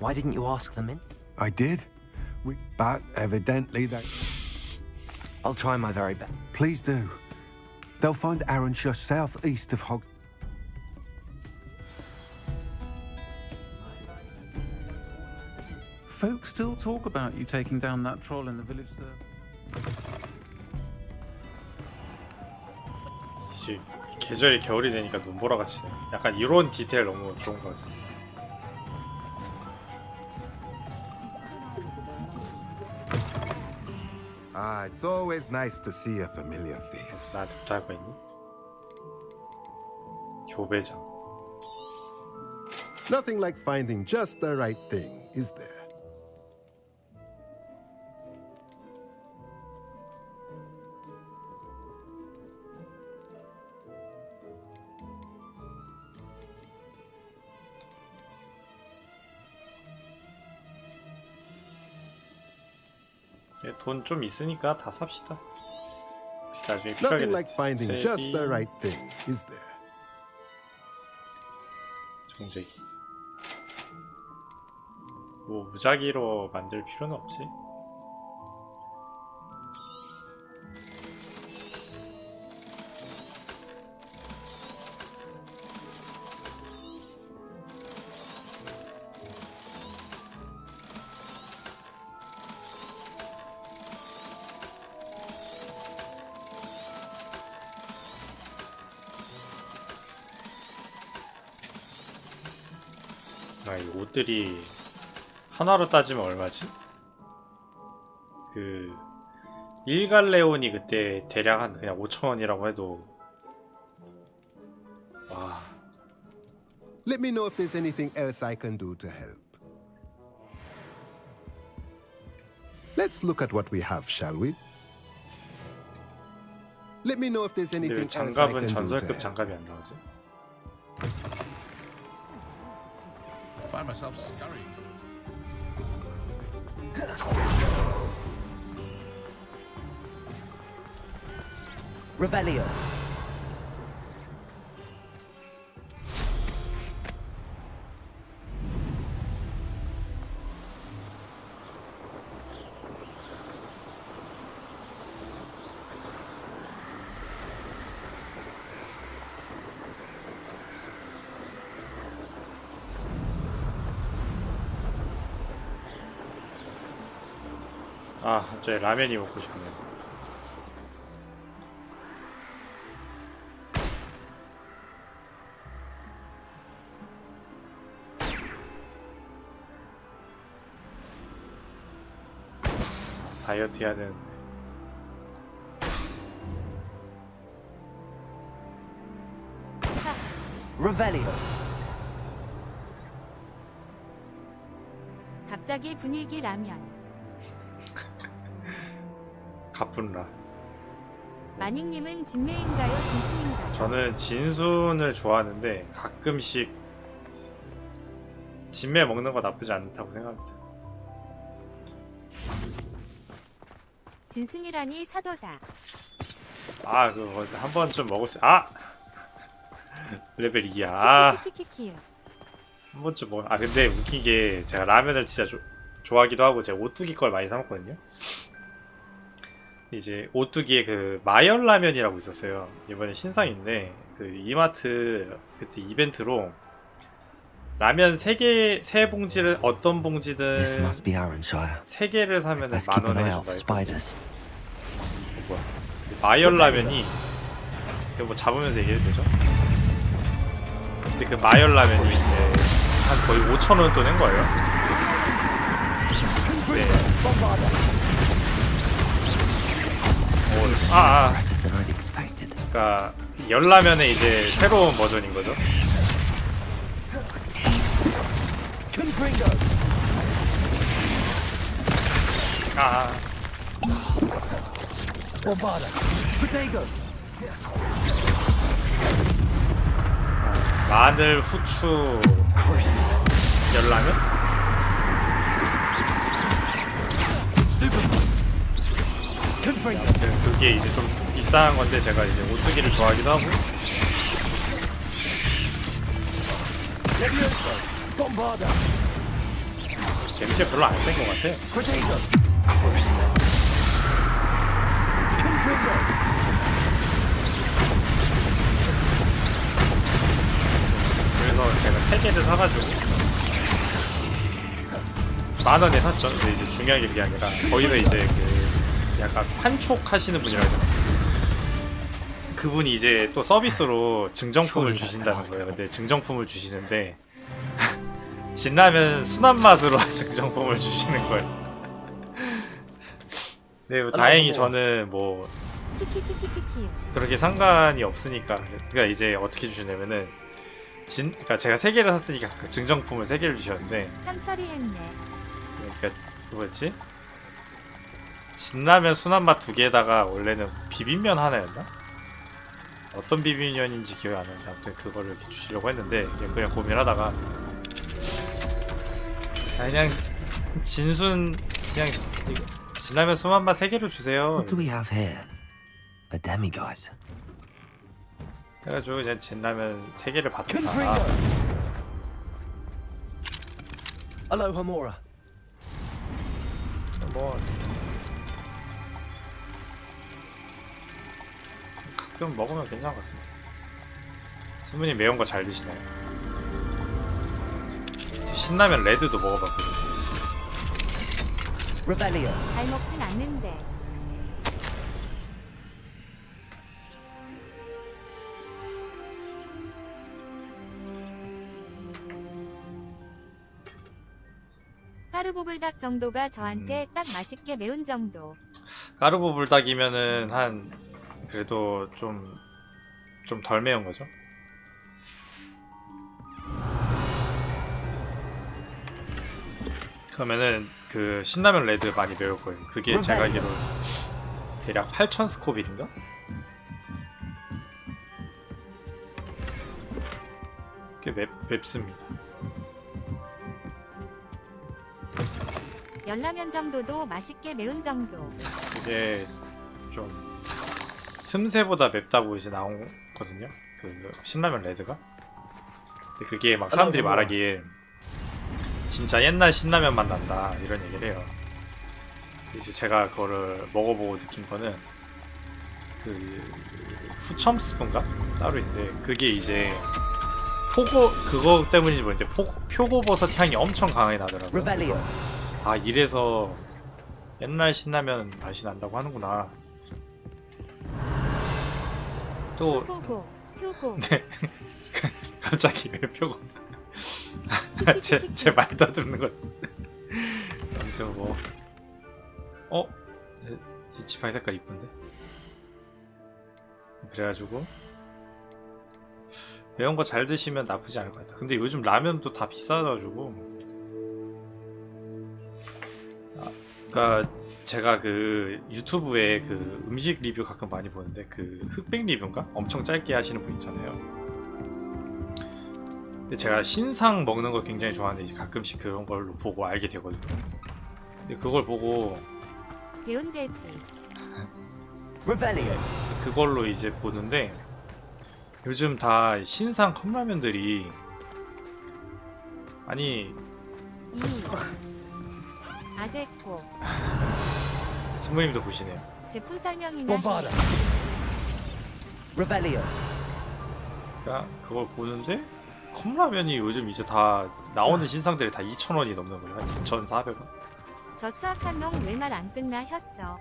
Why didn't you ask them in? I did. But evidently they... I'll try my very best. Please do. They'll find Arranshire southeast of Hog... Folks still talk about you taking down that troll in the village there. 이제 계절이 겨울이 되니까 눈보라가 치네. 약간 이런 디테일 너무 좋은 것 같습니다. Ah, it's always nice to see a familiar face. 나한테 부탁할 거 있니? 교배장. Nothing like finding just the right thing, is there? 돈 좀 있으니까 다 삽시다. 혹시 나중에 필요하게 Nothing like finding just the right thing, is there? 정제기. 뭐 무작위로 만들 필요는 없지. 아, 이 옷들이 하나로 따지면 얼마지? 그 1갈레온이 그때 대략 한 그냥 5,000원이라고 해도 와. Let me know if there's anything else I can do to help. Let's look at what we have, shall we? Let me know if there's 근데 왜 anything else I can 장갑은 do to 전설급 help. 장갑이 안 나오지? Find myself scurrying. Revelio. 아, 갑자기 라면이 먹고 싶네요. 다이어트 해야 되는데. Revelio. 갑자기 분위기 라면. 가뿐라. 마닝님은 진매인가요, 진순인가요? 저는 진순을 좋아하는데 가끔씩 진매 먹는 거 나쁘지 않다고 생각합니다. 진순이라니 사도다. 아, 그거 한 번쯤 먹을 수... 아! 레벨 2야. 아, 키키키키키요. 한 번쯤 먹... 아, 근데 웃긴 게 제가 라면을 진짜 좋아하기도 하고 제가 오뚜기 걸 많이 사 먹거든요. 이제 오뚜기에 그 마열 라면이라고 있었어요. 이번에 신상인데 그 이마트 그때 이벤트로 라면 3봉지를 어떤 봉지든 This must be Arranshire. 3개를 사면 Let's keep an 10,000원 eye out 해준다. for spiders. 뭐야? 마열 라면이 이거 뭐 잡으면서 얘기해도 되죠? 근데 그 마열 라면이 이제 한 거의 5,000원 또 낸 거예요. 네. 그러니까 열라면의 이제 새로운 버전인 거죠. 아. 마늘, 후추, 열라면? 아무튼 그게 이제 좀 비싼 건데 제가 이제 오뚜기를 좋아하기도 하고. 재밌게 별로 안 센 것 같아. 그래서 제가 3개를 사가지고 10,000원에 샀죠. 근데 이제 중요한 게 그게 아니라 거기서 이제 그 약간 판촉 하시는 분이라 해야 되나? 그분이 이제 또 서비스로 증정품을 주신다는 거예요. 근데 증정품을 주시는데 진라면 순한 맛으로 증정품을 주시는 거예요. 네, 뭐 다행히 저는 뭐 그렇게 상관이 없으니까. 그러니까 이제 어떻게 주시냐면은 그러니까 제가 3개를 샀으니까 그 증정품을 3개를 주셨는데. 참 처리했네. 그러니까 뭐였지? 진라면 순한 맛 2개에다가 원래는 비빔면 하나였나? 어떤 비빔면인지 기억이 안 나는데 아무튼 그거를 이렇게 주시려고 했는데 그냥 고민하다가 그냥 진순 그냥 진라면 순한 맛 3개로 주세요. What do we have here? A demiguise. 해가지고 그냥 진라면 3개를 받았다. Aloha Mora. 뭐 가끔 먹으면 괜찮은 것 같습니다. 수문이 매운 거 잘 드시나요? 신라면 레드도 먹어봤거든요. 잘 먹진 않는데. 까르보불닭 정도가 저한테 딱 맛있게 매운 정도. 까르보 불닭이면은 한 그래도 좀 덜 매운 거죠. 그러면은 그 신라면 레드 많이 매울 거예요. 그게 제가 알기로 대략 8,000 스코빌인가? 꽤 맵습니다. 열라면 정도도 맛있게 매운 정도. 이게 좀 틈새보다 맵다고 이제 나오거든요. 그 신라면 레드가. 근데 그게 막 사람들이 말하기에 진짜 옛날 신라면 맛 난다 이런 얘기를 해요. 이제 제가 그거를 먹어보고 느낀 거는 그 후첨 스프인가 따로 있는데 그게 이제 그거 때문인지 모르겠는데 표고버섯 향이 엄청 강하게 나더라고요. 그래서 아 이래서 옛날 신라면 맛이 난다고 하는구나. 또 표고. 네. 갑자기 왜 표고? 제 말 더듬는 것. 아무튼 뭐 이 지팡이 색깔 이쁜데. 그래가지고 매운 거 잘 드시면 나쁘지 않을 것 같아. 근데 요즘 라면도 다 비싸가지고. 그러니까 제가 그 유튜브에 그 음식 리뷰 가끔 많이 보는데 그 흑백 리뷰인가? 엄청 짧게 하시는 분 있잖아요. 근데 제가 신상 먹는 거 굉장히 좋아하는데 이제 가끔씩 그런 걸로 보고 알게 되거든요. 근데 그걸 보고 배운 돼지. 그걸로 이제 보는데 요즘 다 신상 컵라면들이 아니 아됐고 스모님도 보시네요. 제품 설명이나 그러니까 그걸 보는데 컵라면이 요즘 이제 다 나오는 신상들이 다 2,000원이 넘는 거예요. 한 2,400원. 저 수학한 놈 왜 말 안 끝나 했어.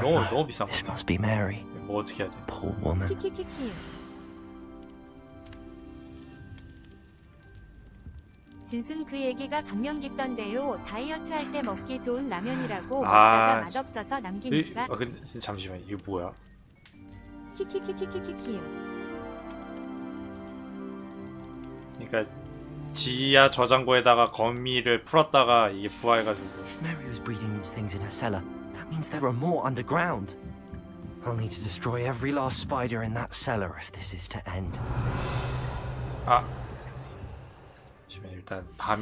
너무 비싼 거 This 같아. must be Mary. 뭐 어떻게 해야 돼? Poor woman. 키키키키. 진순 그 얘기가 감명 깊던데요. 다이어트 할 때 먹기 좋은 라면이라고 먹다가 맛없어서 남기니까. 근데 잠시만 이게 뭐야? 키키키키키키키. 그러니까 지하 저장고에다가 거미를 풀었다가 이게 부화해가지고. If Mary was breeding these things in her cellar, that means there are more underground. I'll need to destroy every last spider in that cellar if this is to end. 잠시만 일단 밤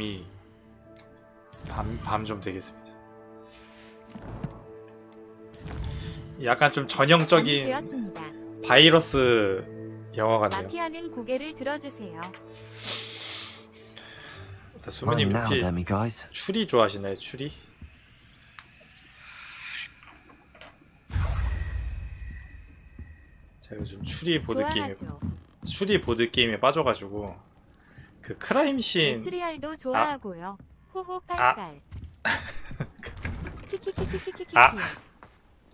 좀 되겠습니다. 약간 좀 전형적인 되었습니다. 바이러스 영화 같네요. 마피아는 고개를 들어주세요. 일단 수모님 I'm now, 혹시 Demi guys. 추리 좋아하시나요? 추리? 제가 요즘 추리 보드 게임에 빠져가지고 그 크라임 씬 추리알도 좋아하고요. 호호 팔팔. 키키키키키키키.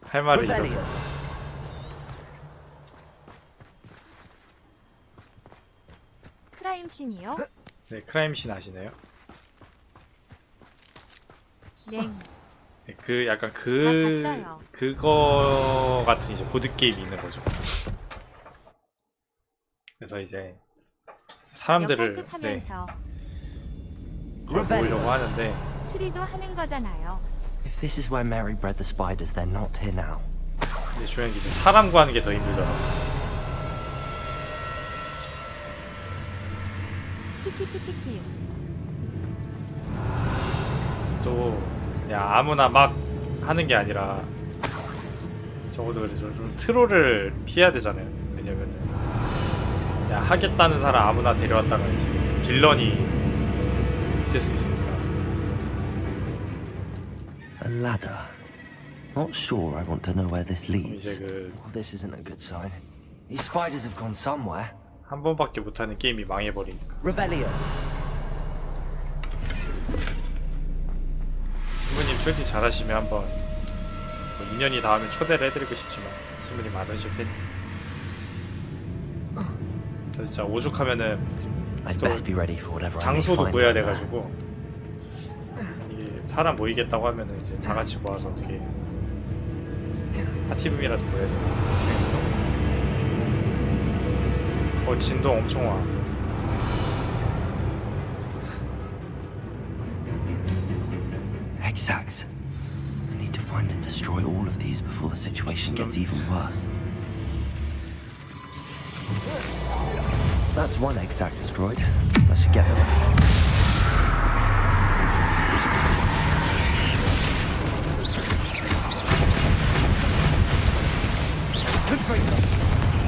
할 말을 잃었어. 크라임 씬이요? 네, 크라임 씬 아시나요? 네. 네, 그 약간 봤어요. 그거 같은 이제 보드 게임이 있는 거죠. 그래서 이제 사람들을 모으려고 하는데 추리도 하는 거잖아요. If this is where Mary bred the spiders, they're not here now. 근데 중요한 게 이제 사람 구하는 게 더 힘들더라고. 키키키키키. 또 그냥 아무나 막 하는 게 아니라 적어도 그래도 좀 트롤을 피해야 되잖아요. 왜냐면은 그냥 하겠다는 사람 아무나 데려왔다가 이제 빌런이 있을 수 있으니까. A ladder. Not sure I want to know where this leads. 이제 Well, this isn't a good sign. These spiders have gone somewhere. 한 번밖에 못하는 게임이 망해버리니까. Revelio. 수모님 초대 잘하시면 한번 뭐 2년이 닿으면 초대를 해드리고 싶지만 수모님 안 하실 테니. 그래서 진짜 오죽하면은 또 장소도 구해야 돼가지고 이게 사람 모이겠다고 하면은 이제 다 같이 모아서 어떻게 파티룸이라도 구해야 되나 그 생각하고 있었어요. 진동 엄청 와. Exacts. I need to find and destroy all of these before the situation gets even worse. That's one exact destroyed. I should get the rest.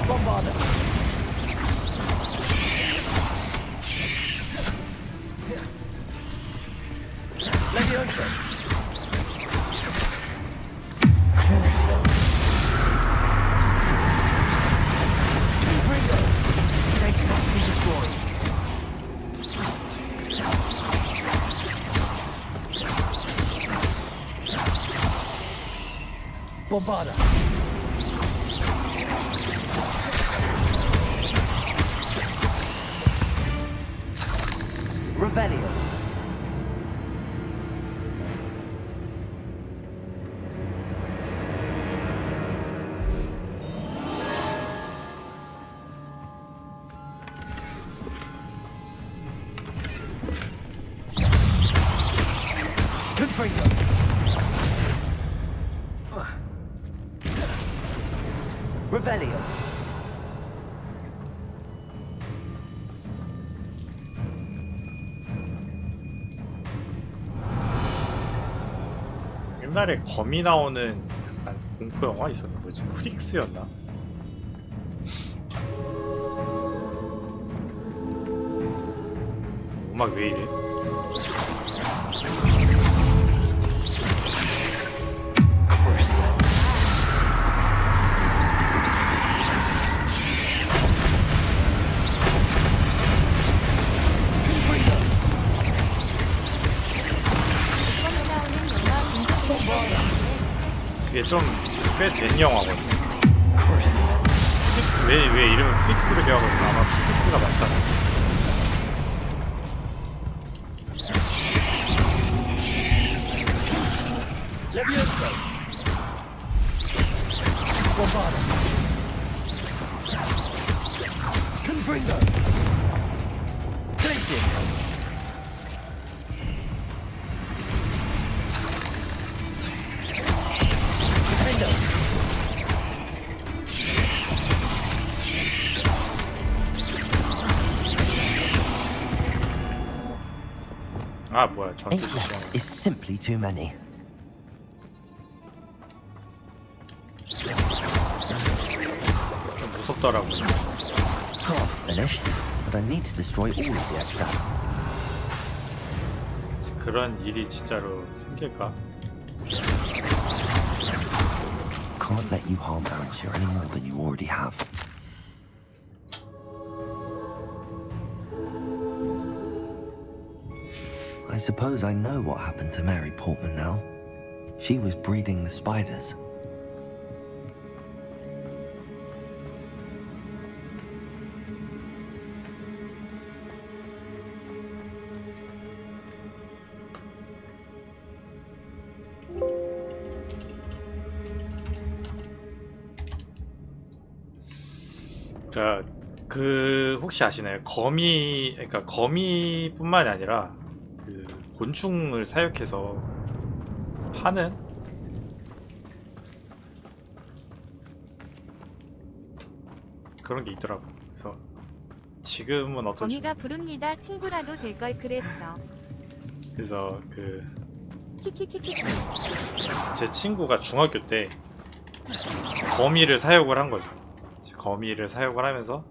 Bombarder. Leviosa. Crucio. Confringo. Satan must be destroyed. Bombarder. Revelio. Confringo. Revelio. 옛날에 거미 나오는 약간 공포 영화 있었는데 뭐지? 프릭스였나? 음악 왜 이래? 그게 좀 꽤 된 영화거든. 왜 이름을 프릭스로 기억하거든. 아마 프릭스가 맞잖아. Leviosa. Bombarder. Confringo. Glacius. 아 뭐야 전투 8 less 시간. is simply too many. 좀 무섭더라고. Half finished, but I need to destroy all of the exams. 그런 일이 진짜로 생길까? Can't let you harm Aranshir any more than you already have. I suppose I know what happened to Mary Portman now. She was breeding the spiders. 자, 그 혹시 아시나요? 거미, 그러니까 거미뿐만이 아니라 그 곤충을 사육해서 파는 그런 게 있더라고. 그래서 지금은 어떤지. 거미가 부릅니다. 친구라도 될 걸 그랬어. 그래서 그 키키키키. 제 친구가 중학교 때 거미를 사육을 한 거죠. 거미를 사육을 하면서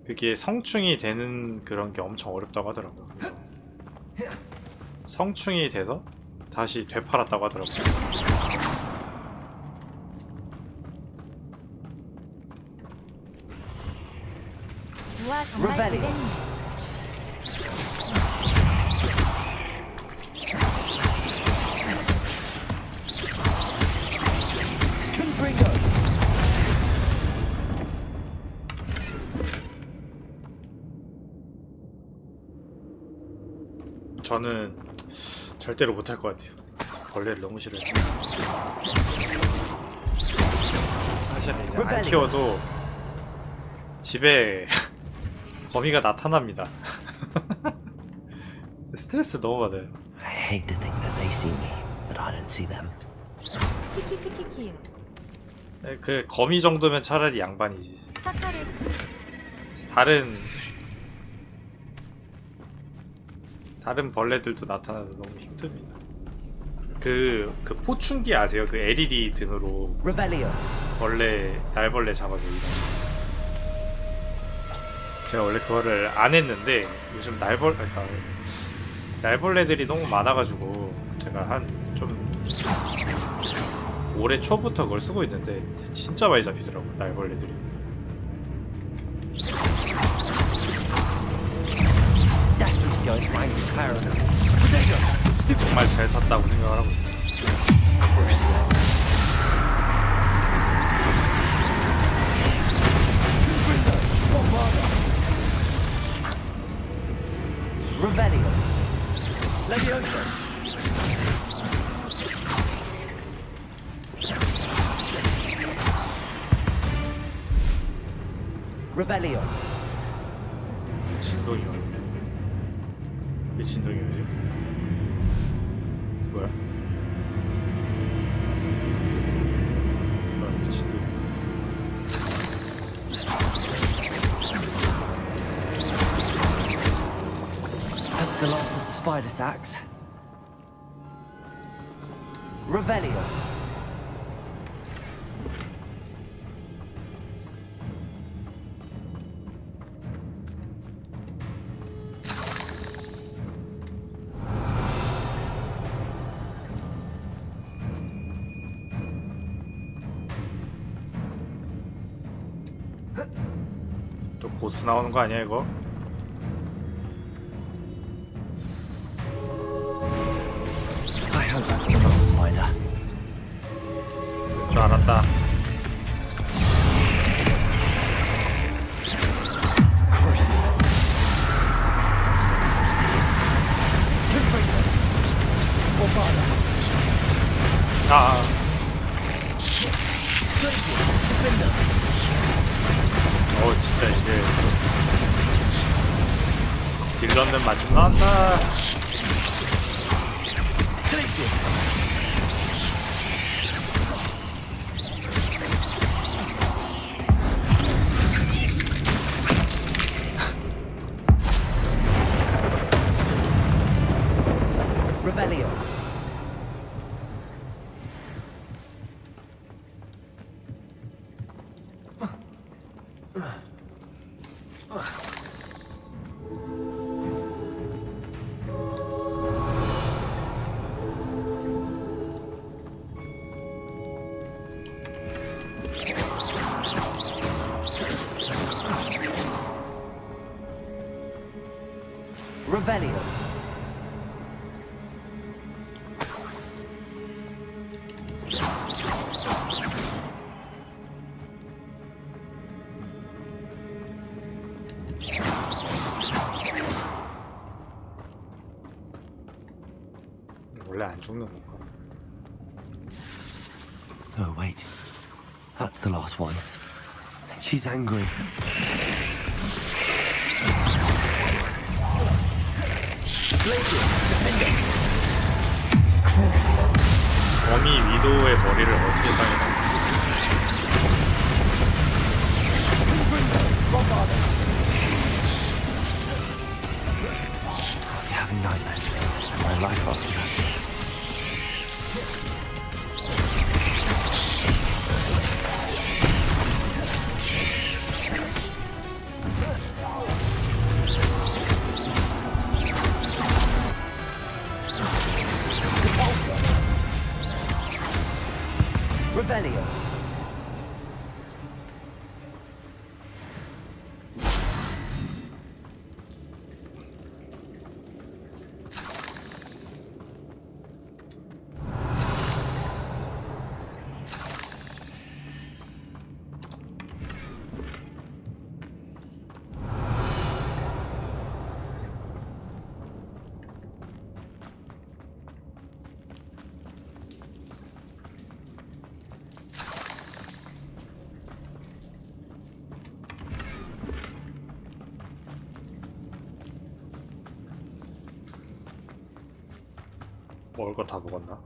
그게 성충이 되는 그런 게 엄청 어렵다고 하더라고요. 그래서 성충이 돼서 다시 되팔았다고 하더라고요. 우와 정말 기대니. 저는 절대로 못할 것 같아요. 벌레를 너무 싫어해요. 사실은 이제 안 키워도 집에 거미가 나타납니다. 스트레스 너무 받아요. I hate to think that they see me, but I don't see them. 키키키키키. 그 거미 정도면 차라리 양반이지. 사카레스. 다른 벌레들도 나타나서 너무 힘듭니다. 그 포충기 아세요? 그 LED 등으로 날벌레 잡아서 일하는. 제가 원래 그거를 안 했는데 요즘 날벌레들이 너무 많아가지고 제가 한 좀 올해 초부터 그걸 쓰고 있는데 진짜 많이 잡히더라고 날벌레들이. 정말 잘 샀다고 생각을 하고 있어요. Revelio. Levioso. Revelio. 진동이 왔네. 왜 진동이 오지? 뭐야? 왜 진동이? That's the last of the spider sacks. Revelio. 또 보스 나오는 거 아니야 이거? I hope that's the last spider. 줄 알았다. 진짜 이제 딜러는 맞좀 나온다. Revelio. 원래 안 죽는 건가? Oh, wait. That's the last one. She's angry. 범이 위도우의 머리를 어떻게 당했나? Having nightmares. Spend my life after that. Revelio. 먹을 거 다 먹었나?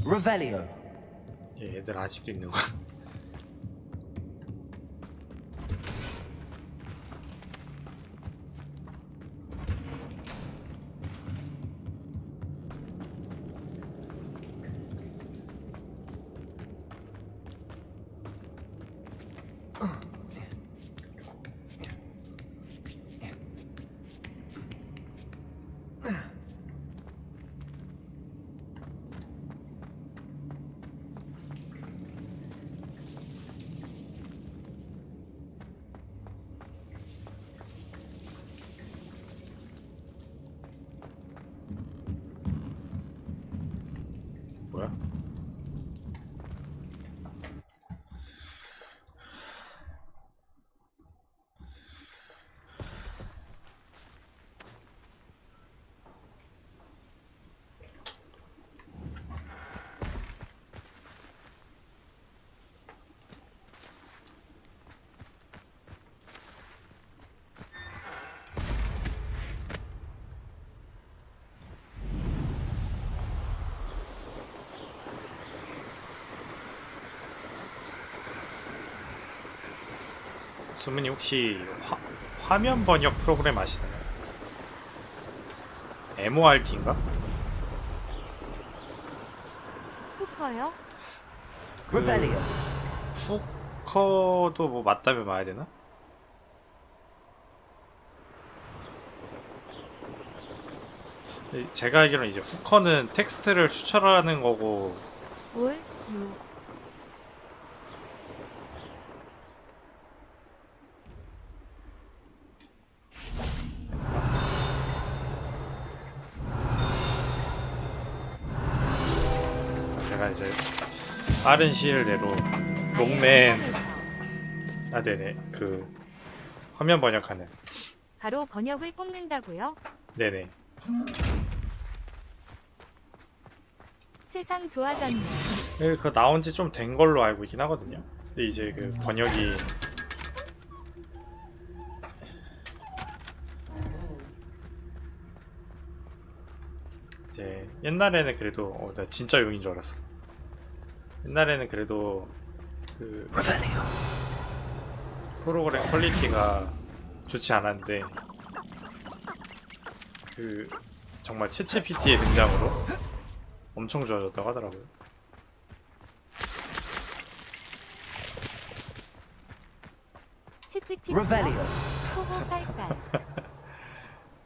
Revelio. 얘들 아직도 있는 거야. 뭐야? 수문이 혹시 화면 번역 프로그램 아시나요? MORT인가? 후커요? Revelio. 후커도 뭐 맞다면 봐야 되나? 제가 알기로는 이제 후커는 텍스트를 추출하는 거고 올? 유. 제가 이제 빠른 시일 내로 롱맨 아 네네 그 화면 번역하는 바로 번역을 뽑는다고요? 네네 세상 좋아졌네. 그 나온 지 좀 된 걸로 알고 있긴 하거든요. 근데 이제 그 번역이 이제 옛날에는 그래도 나 진짜 용인 줄 알았어. 옛날에는 그래도 그 프로그램 퀄리티가 좋지 않았는데 그 정말 챗GPT의 등장으로 엄청 좋아졌다고 하더라고요. 채찍 피치요. Revelio. 호호 깔깔.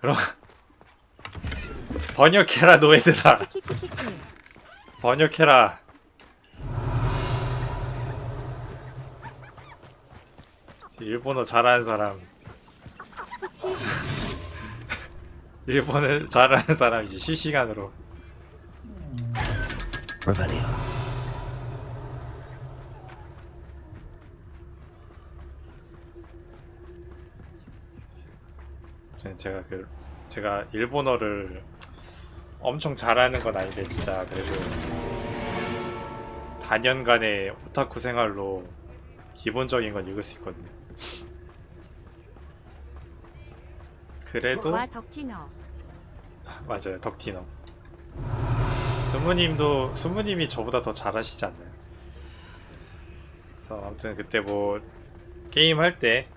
그럼 번역해라 노예들아. 키키키키키. 번역해라. 일본어 잘하는 사람. 후치. 일본어 잘하는 사람 이제 실시간으로. Revelio. 제가 일본어를 엄청 잘하는 건 아닌데 진짜 그래도 단연간의 오타쿠 생활로 기본적인 건 읽을 수 있거든요. 그래도 와 덕티너. 맞아요, 덕티너. 수무님이 저보다 더 잘하시지 않나요? 그래서 아무튼 그때 뭐 게임 할 때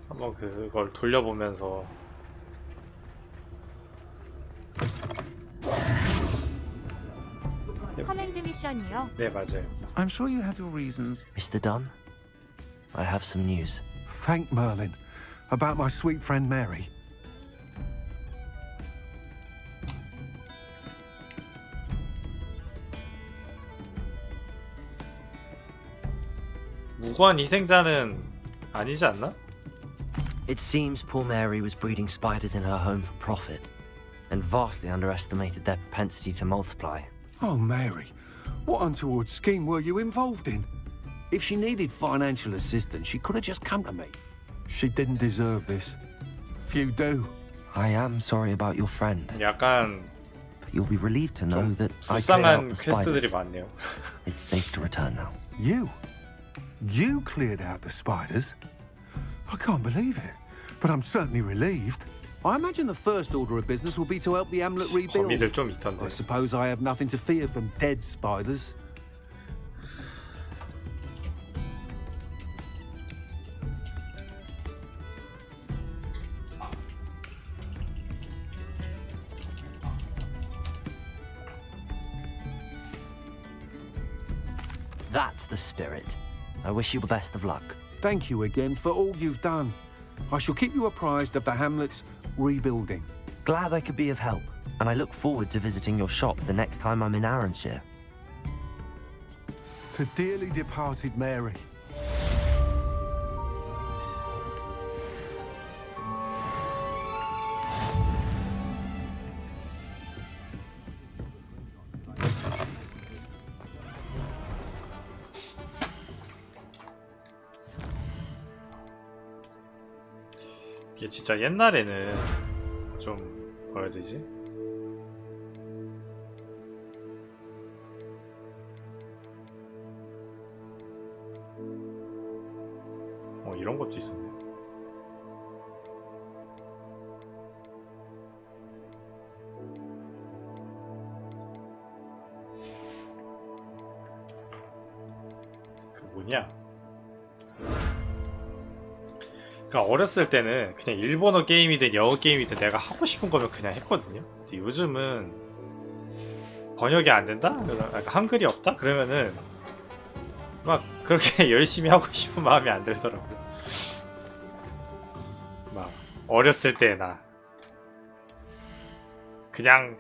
한번 그걸 돌려보면서 커맨드 미션이요. 네 맞아요. I'm sure you had your reasons. Mr. Dunn, I have some news. Thank Merlin. About my sweet friend Mary. 무고한 희생자는 아니지 않나? It seems poor Mary was breeding spiders in her home for profit, and vastly underestimated their propensity to multiply. Oh, Mary, what untoward scheme were you involved in? If she needed financial assistance, she could have just come to me. She didn't deserve this. Few do. I am sorry about your friend, 약간 but you'll be relieved to know that I cleared 불쌍한 out the 퀘스트들이 spiders. 많네요. It's safe to return now. You? You cleared out the spiders? I can't believe it, but I'm certainly relieved. I imagine the first order of business will be to help the amulet rebuild. 거미들 좀 있던데. I suppose I have nothing to fear from dead spiders. That's the spirit. I wish you the best of luck. Thank you again for all you've done. I shall keep you apprised of the hamlet's rebuilding. Glad I could be of help, and I look forward to visiting your shop the next time I'm in Arranshire. To dearly departed Mary. 이게 진짜 옛날에는 좀 뭐라 해야 되지? 이런 것도 있었네. 그 뭐냐? 그러니까 어렸을 때는 그냥 일본어 게임이든 영어 게임이든 내가 하고 싶은 거면 그냥 했거든요. 근데 요즘은 번역이 안 된다? 약간 한글이 없다? 그러면은 막 그렇게 열심히 하고 싶은 마음이 안 들더라고요. 막 어렸을 때 나 그냥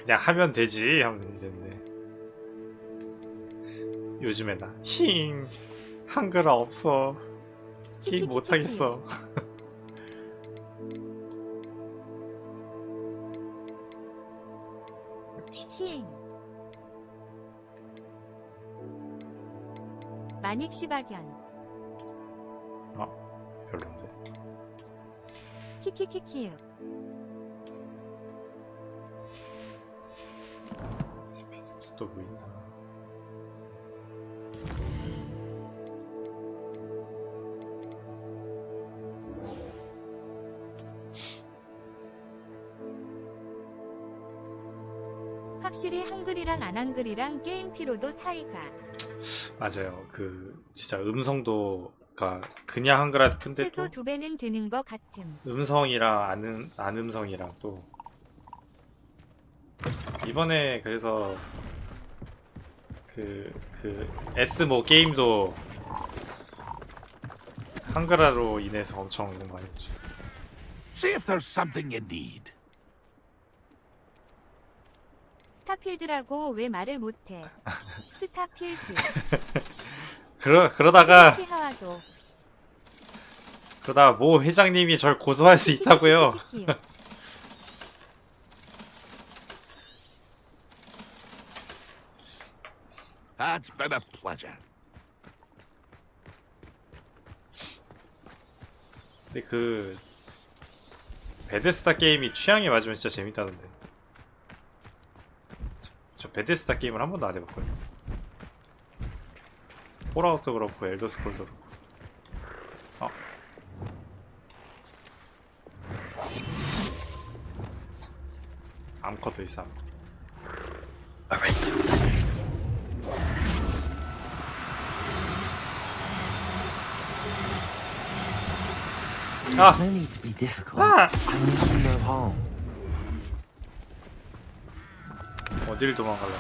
하면 되지 하면 이랬는데 요즘에 나 힝 한글아 없어 게임 못하겠어. 마닉 시바견. 별론데. 키키키키. 스피스도 보인다. 확실히 한글이랑 안 한글이랑 게임 피로도 차이가. 맞아요. 그 진짜 음성도가 그냥 한글화도 큰데 최소 2배는 되는 것 같음. 음성이랑 안 음성이랑 또 이번에 그래서 그 S모 게임도 한글화로 인해서 엄청 많이 했죠. See if there's something you need. 스타필드라고 왜 말을 못해? 스타필드. 그러다가 하와도. 모 회장님이 절 고소할 수 있다고요. That's been a pleasure. 근데 그 베데스다 게임이 취향에 맞으면 진짜 재밌다던데. 저 베데스다 게임을 한 번도 안 해봤거든요. 폴아웃도 그렇고 엘더스크롤도 그렇고. 암컷도 있어. No need to be difficult. I mean you no harm. 어딜 도망갈래?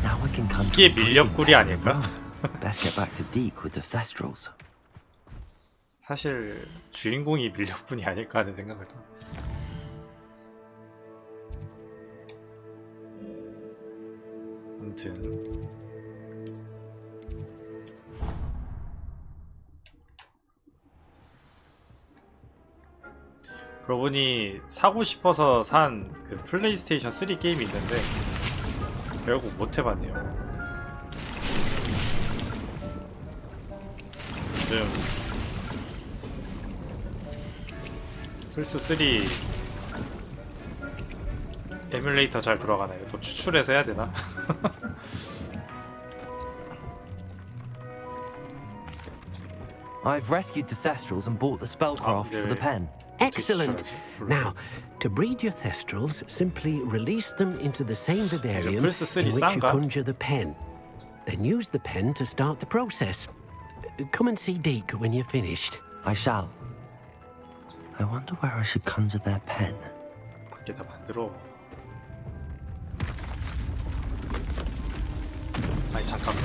Now we can come. 이게 밀렵굴이 아닐까? Best get back to Deke with the Thestrals. 사실 주인공이 밀렵꾼이 아닐까 하는 생각을 또. 아무튼 그러고 보니 사고 싶어서 산 그 플레이스테이션 3 게임이 있는데 결국 못 해봤네요. 요즘 플스 3 에뮬레이터 잘 돌아가나요? 또 추출해서 해야 되나? I've rescued the Thestrals and bought the spellcraft for the pen. Excellent. Now, to breed your Thestrals, simply release them into the same vivarium in which you conjure the pen. Then use the pen to start the process. Come and see Deke when you're finished. I shall. I wonder where I should conjure their pen. 밖에다 만들어. 아니 잠깐만.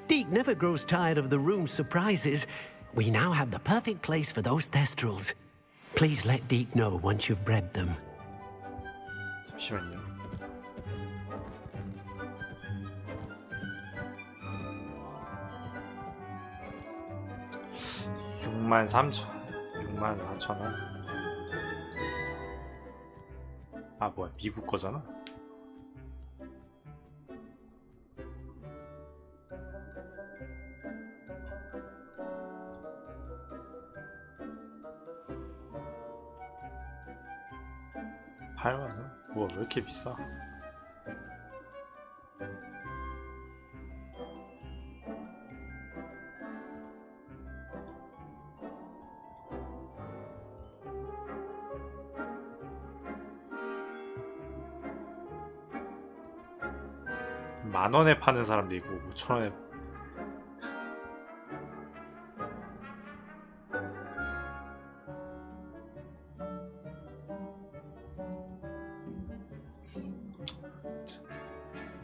Deke never grows tired of the room's surprises. We now have the perfect place for those Thestrals. Please let Deke know once you've bred them. 잠시만요. $63,000원. 아 뭐야 미국 거잖아. 뭐야 왜 이렇게 비싸? $10,000에 파는 사람도 있고 5,000원에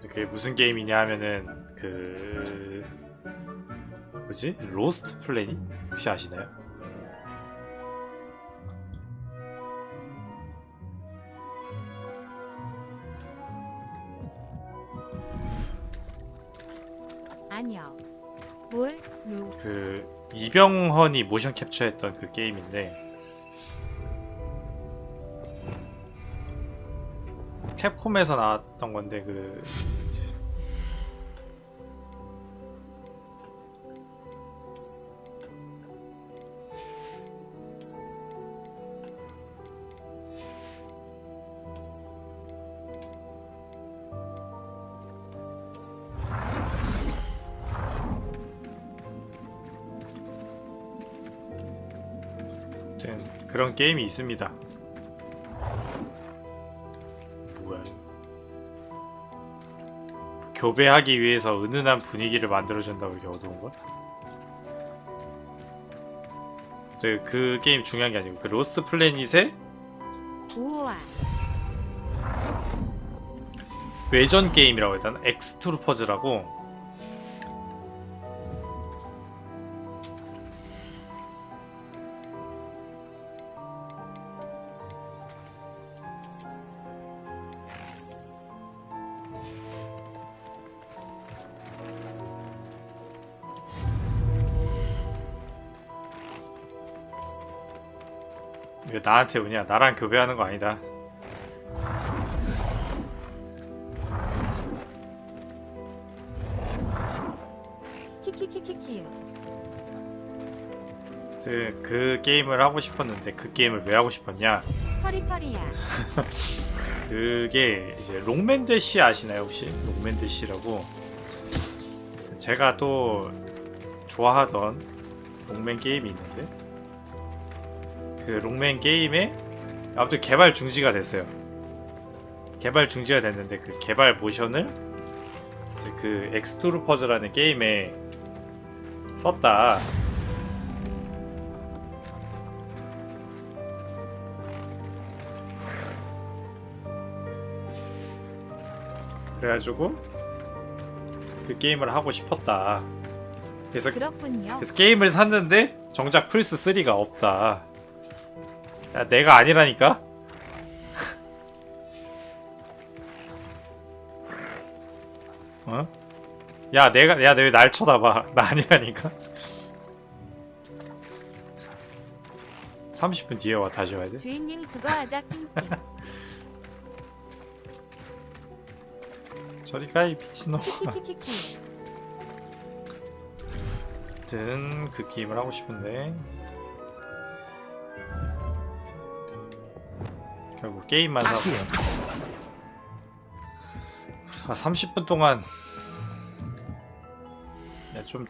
그게 무슨 게임이냐 하면은 그 뭐지? 로스트 플래닛? 혹시 아시나요? 아니요. 뭘? 그 이병헌이 모션 캡처했던 그 게임인데 캡콤에서 나왔던 건데 그 그런 게임이 있습니다. 교배하기 위해서 은은한 분위기를 만들어준다고 이게 어두운 것? 그 게임 중요한 게 아니고 그 로스트 플래닛의 우와. 외전 게임이라고 해야 되나? 엑스트루퍼즈라고 이거 나한테 오냐? 나랑 교배하는 거 아니다. 키키키키키. 그 게임을 하고 싶었는데 그 게임을 왜 하고 싶었냐? 퍼리퍼리야. 그게 이제 롱맨대시 아시나요 혹시? 롱맨대시라고 제가 또 좋아하던 롱맨 게임이 있는데 그 롱맨 게임에 아무튼 개발 중지가 됐어요. 개발 중지가 됐는데 그 개발 모션을 이제 그 엑스트루퍼즈라는 게임에 썼다. 그래가지고 그 게임을 하고 싶었다. 그렇군요. 그래서 게임을 샀는데 정작 플스3가 없다. 야, 내가 아니라니까? 어? 야, 야, 왜 날 쳐다봐. 나 아니라니까? 30분 뒤에 와, 다시 와야 돼? 주인님 그거 하자. 킹킹. 저리 가, 이 미친놈아. 키키키키키. 아무튼 그 게임을 하고 싶은데 결국 게임만 사고 30분 동안 좀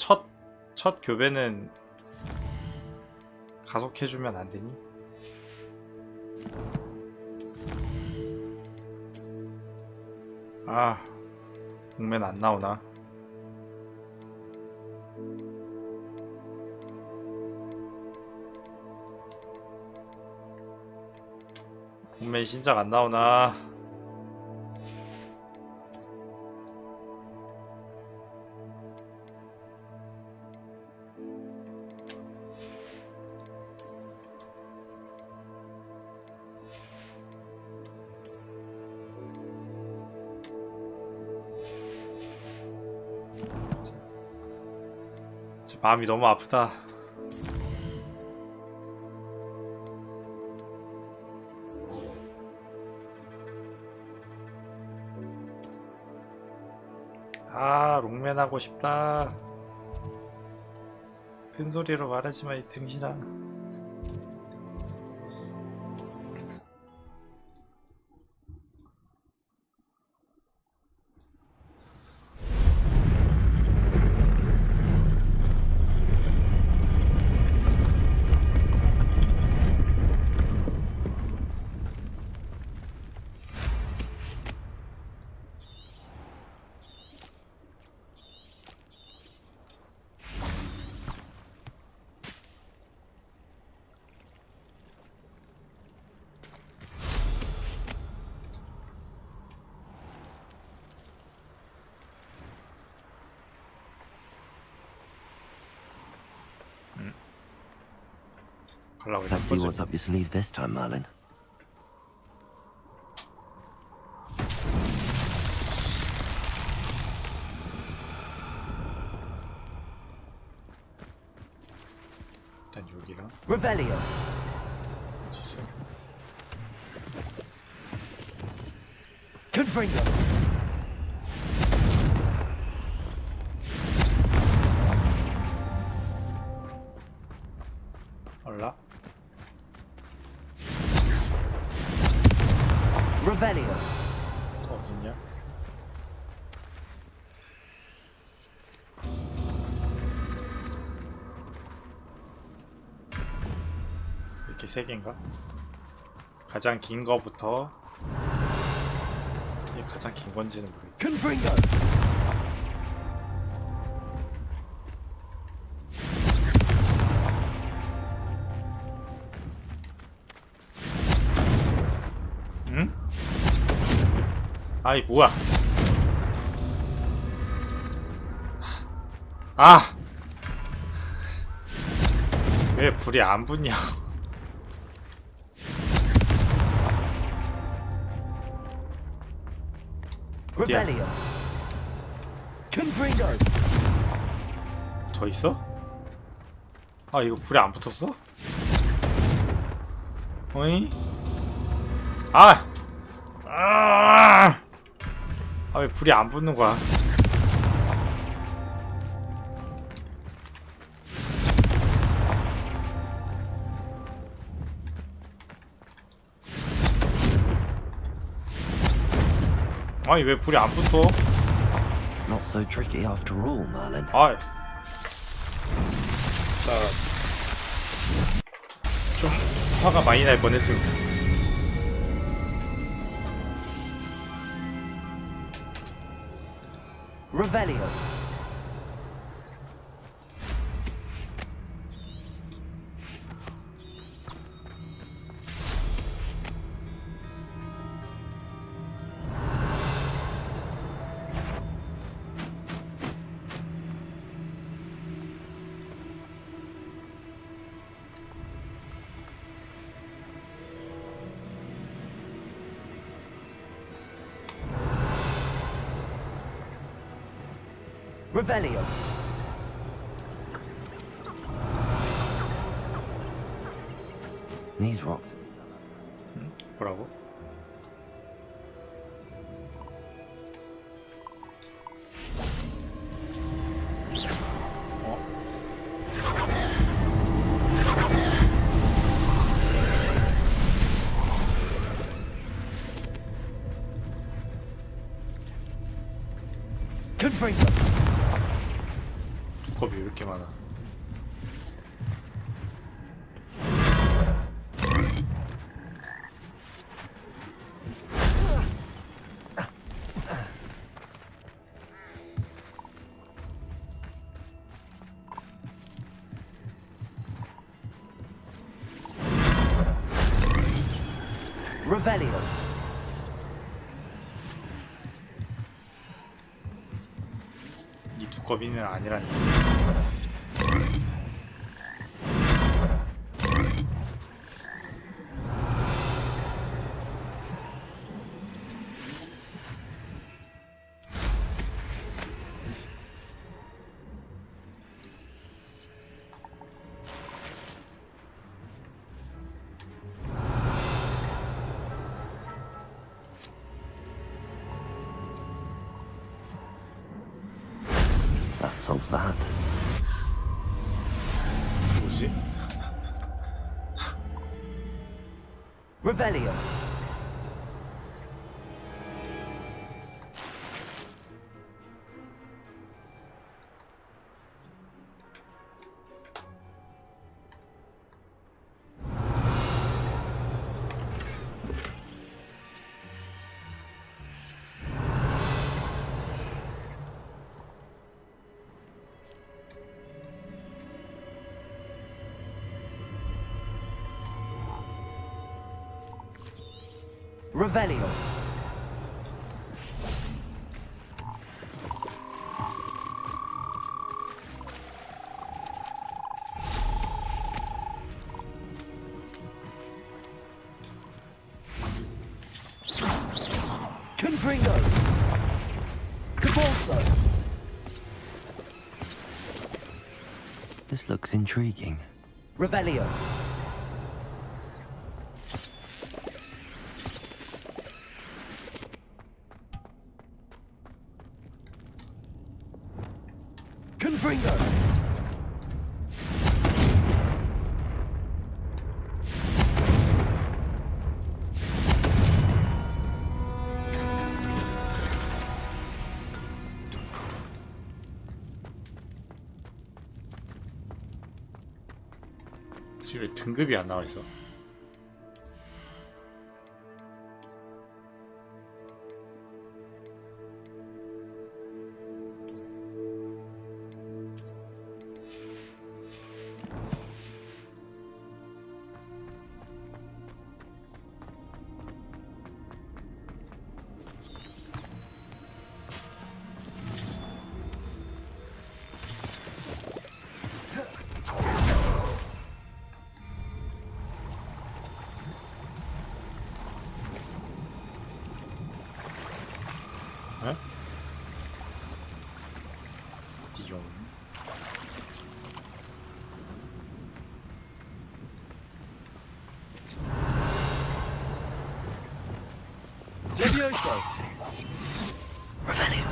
첫 교배는 가속해주면 안 되니? 아, 공면 안 나오나? 공면 신작 안 나오나? 마음이 너무 아프다. 아, 롱맨 하고 싶다. 큰 소리로 말하지마, 이 등신아. Let's see what's up your sleeve this time, Merlin. 일단 여기랑 Revelio. 어딨어? Confringo. 올라? Revelio. 또 어딨냐? 이렇게 세 개인가? 가장 긴 거부터 이게 가장 긴 건지는 모르겠어. Confringo. 아이 뭐야? 아! 왜 불이 안 붙냐? Revelio. Confringo. 더 있어? 아 이거 불이 안 붙었어? 어이? 아! 아! 아 왜 불이 안 붙는 거야? 아니 왜 불이 안 붙어? Not so tricky after all, Merlin. 아, 좀 화가 많이 날 뻔했습니다. Revelio. Revelio. These rocks. 뭐라고? Confringo. 두껍이 왜 이렇게 많아? Revelio. 이 두꺼비는 아니라니. That solves that. 뭐지? Revelio. Revelio. Confringo. Cabalso. This looks intriguing. Revelio. Confringo. 지금 왜 등급이 안 나와 있어? Levioso. Revelio.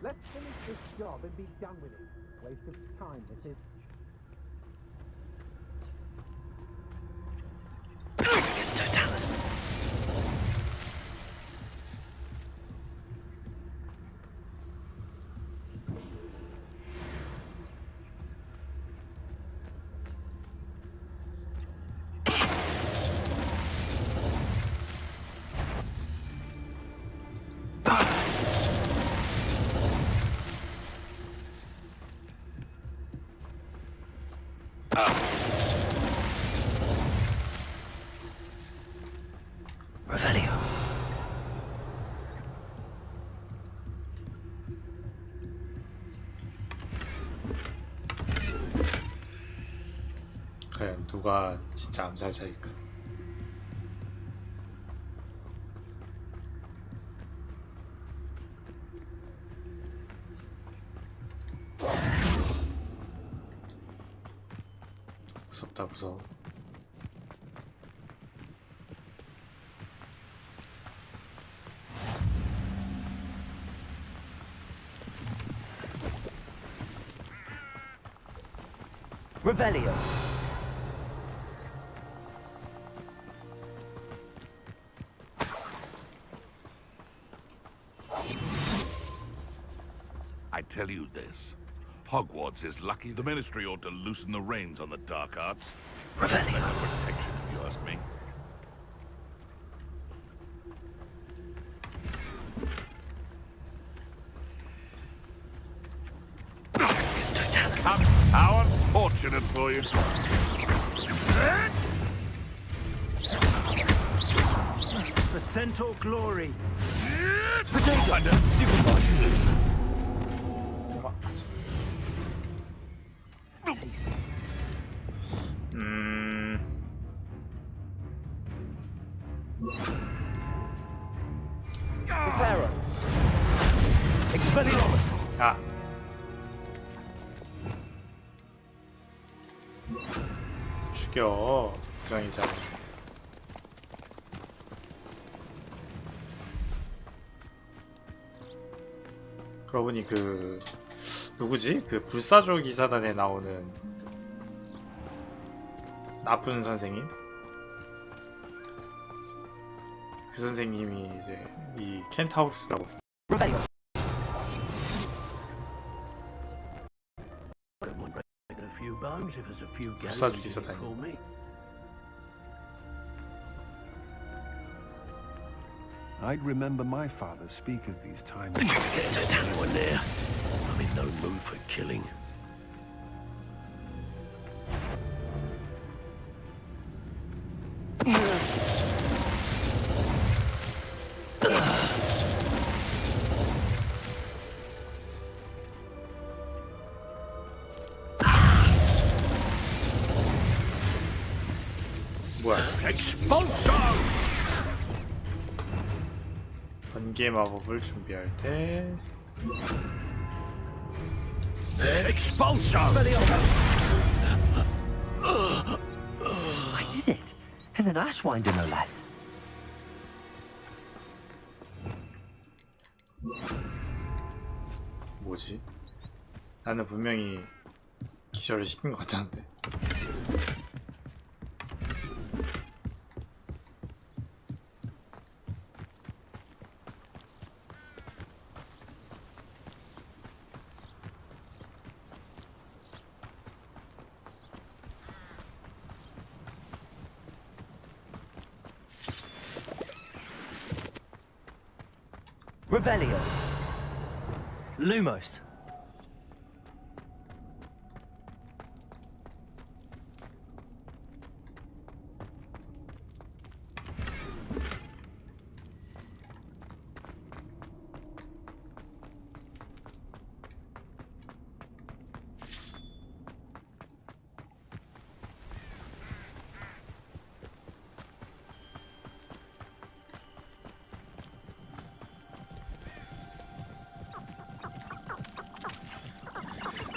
Let's finish this job and be done with it. Waste of time, this is. It's Totalis. Revelio. 과연 누가 진짜 암살자일까? 무섭다 무서워. Revelio. I tell you this. Hogwarts is lucky. The Ministry ought to loosen the reins on the dark arts. Revelio. Better protection, if you ask me. It's Totalis. How unfortunate for you. For Centaur glory. Preparo. Expelliarmus. 아. 죽여. 부장이자. 그러고 보니 그 누구지? 그 불사조 기사단에 나오는 나쁜 선생님? 그 선생님이 이제 이 켄타우스라고 불사조 기사단이. I'd remember my father speak of these times. Anyone there? I'm in no mood for killing. 뭐야? Expulsion! 번개 마법을 준비할 때 Expulsion! I did it! And an Ashwinder, no less. 뭐지? 나는 분명히 기절을 시킨 것 같았는데. Revelio. Lumos.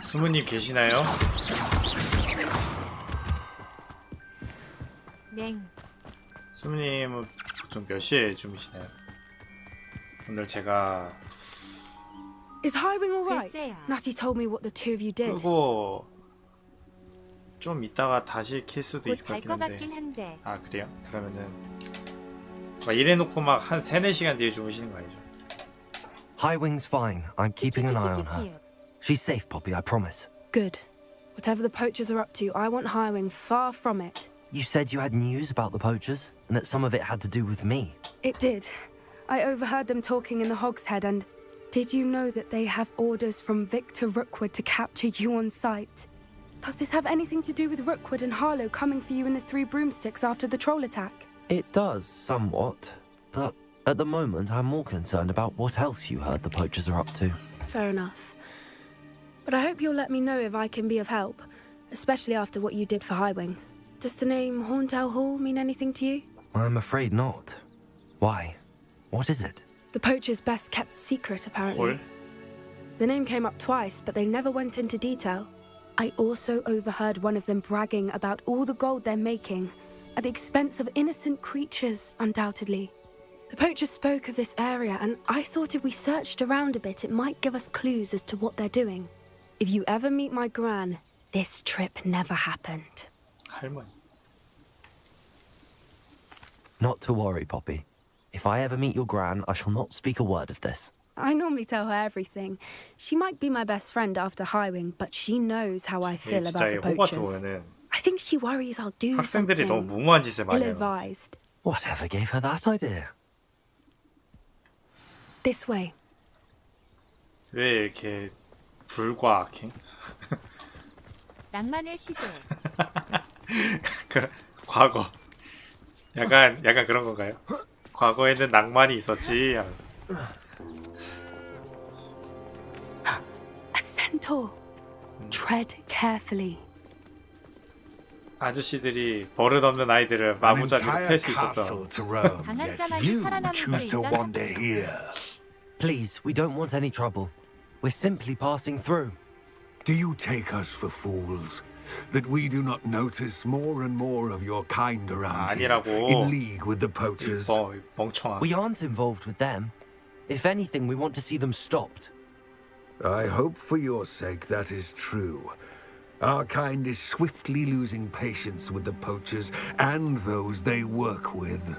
수무님 계시나요? 네. 수무님은 보통 몇 시에 주무시나요? 오늘 제가 Is Highwing all right? 글쎄요. Natty told me what the two of you did. 끄고 좀 이따가 다시 킬 수도 있을 것 곧잘 같긴 것 같긴 한데. 한데. 아 그래요? 그러면은 막 이래놓고 막 한 3-4시간 뒤에 주무시는 거 아니죠? Highwing's fine. I'm keeping an eye on her. She's safe, Poppy, I promise. Good. Whatever the poachers are up to, I want Highwing far from it. You said you had news about the poachers, and that some of it had to do with me. It did. I overheard them talking in the Hogshead, and did you know that they have orders from Victor Rookwood to capture you on sight? Does this have anything to do with Rookwood and Harlow coming for you in the Three Broomsticks after the troll attack? It does, somewhat. But at the moment, I'm more concerned about what else you heard the poachers are up to. Fair enough. But I hope you'll let me know if I can be of help, especially after what you did for Highwing. Does the name Horntown Hall mean anything to you? I'm afraid not. Why? What is it? The poacher's best kept secret, apparently. The name came up twice, but they never went into detail. I also overheard one of them bragging about all the gold they're making, at the expense of innocent creatures, undoubtedly. The poacher spoke of this area, and I thought if we searched around a bit, it might give us clues as to what they're doing. If you ever meet my gran, this trip never happened. 할머니. Not to worry, Poppy. If I ever meet your gran, I shall not speak a word of this. I normally tell her everything. She might be my best friend after Highwing, but she knows how I feel about the 호그와트 poachers. 오면은 I think she worries I'll do 학생들이 something 너무 무모한 짓을 많이 해요. ill-advised. Whatever gave her that idea? This way. 왜 이렇게 불과 악행? 낭만의 시대. 그 과거. 약간 그런 건가요? 과거에는 낭만이 있었지 하면서. A centaur. Tread carefully. 아저씨들이 버릇없는 아이들을 마구잡이로 팰 수 있었던. 강한 자만이 살아남을 수 있던 Please, we don't want any trouble. We're simply passing through. Do you take us for fools? That we do not notice more and more of your kind around here, 아니라고. in league with the poachers? 멍청아. We aren't involved with them. If anything, we want to see them stopped. I hope for your sake that is true. Our kind is swiftly losing patience with the poachers and those they work with.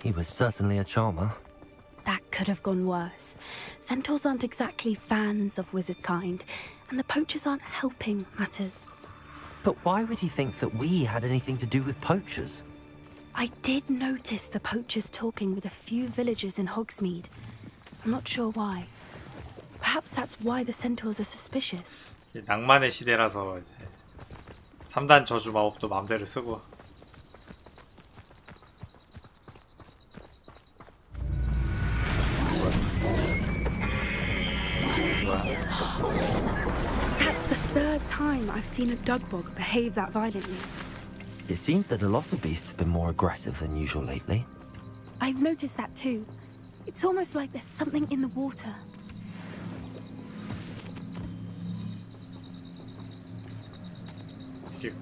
He was certainly a charmer. That could have gone worse. Centaurs aren't exactly fans of wizard kind, and the poachers aren't helping matters. But why would he think that we had anything to do with poachers? I did notice the poachers talking with a few villagers in Hogsmeade. I'm not sure why. Perhaps that's why the centaurs are suspicious. 낭만의 시대라서 이제 3단 저주 마법도 마음대로 쓰고. That's the third time I've seen a dugbog behave that violently. It seems that a lot of beasts have been more aggressive than usual lately. I've noticed that too. It's almost like there's something in the water.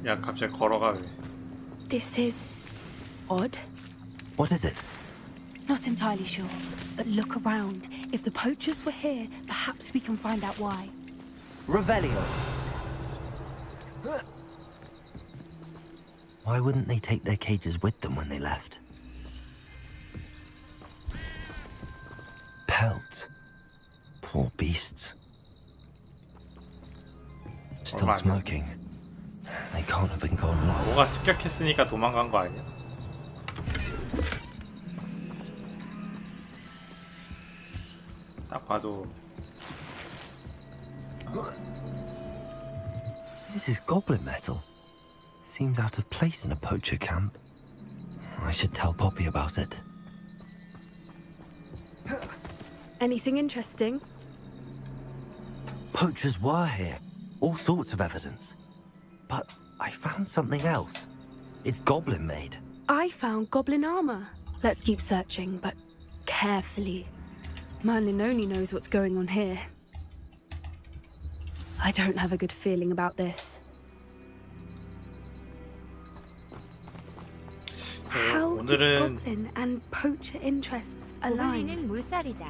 야 갑자기 걸어가 왜? This is odd. What is it? Not entirely sure, but look around. If the poachers were here, perhaps we can find out why. Revelio. Why wouldn't they take their cages with them when they left? Pelts. Poor beasts. Still smoking. They can't have been gone long. 뭐가 습격했으니까 도망간 거 아니야? 딱 봐도. This is goblin metal. Seems out of place in a poacher camp. I should tell Poppy about it. Anything interesting? Poachers were here. All sorts of evidence. But I found something else. It's goblin made. I found goblin armor. Let's keep searching, but carefully. Merlin only knows what's going on here. I don't have a good feeling about this. How do goblin and poacher interests align? 고블린은 물살이다.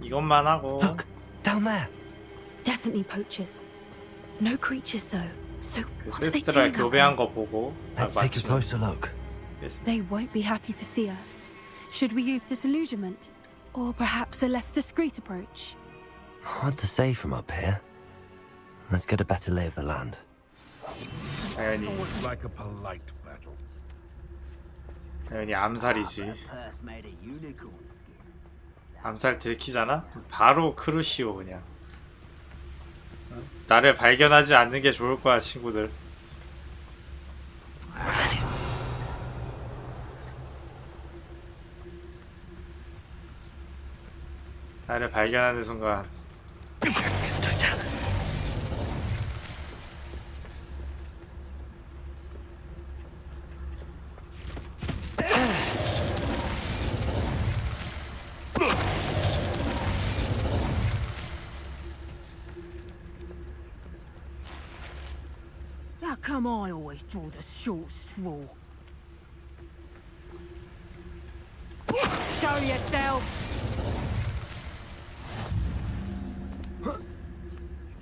이것만 하고. Look, down there. Definitely poachers. No creatures though. So what are they 세스트라 doing? 교배한 거 보고. Let's take a closer look. They won't be happy to see us. Should we use disillusionment? Or perhaps a less discreet approach? Hard to say from up here. Let's get a better lay of the land. 당연히. Always like a polite battle. 당연히 암살이지. 암살 들키잖아? 바로 크루시오 그냥. 나를 발견하지 않는 게 좋을 거야 친구들. 나를 발견하는 순간 How come I always draw the short straw? Show yourself!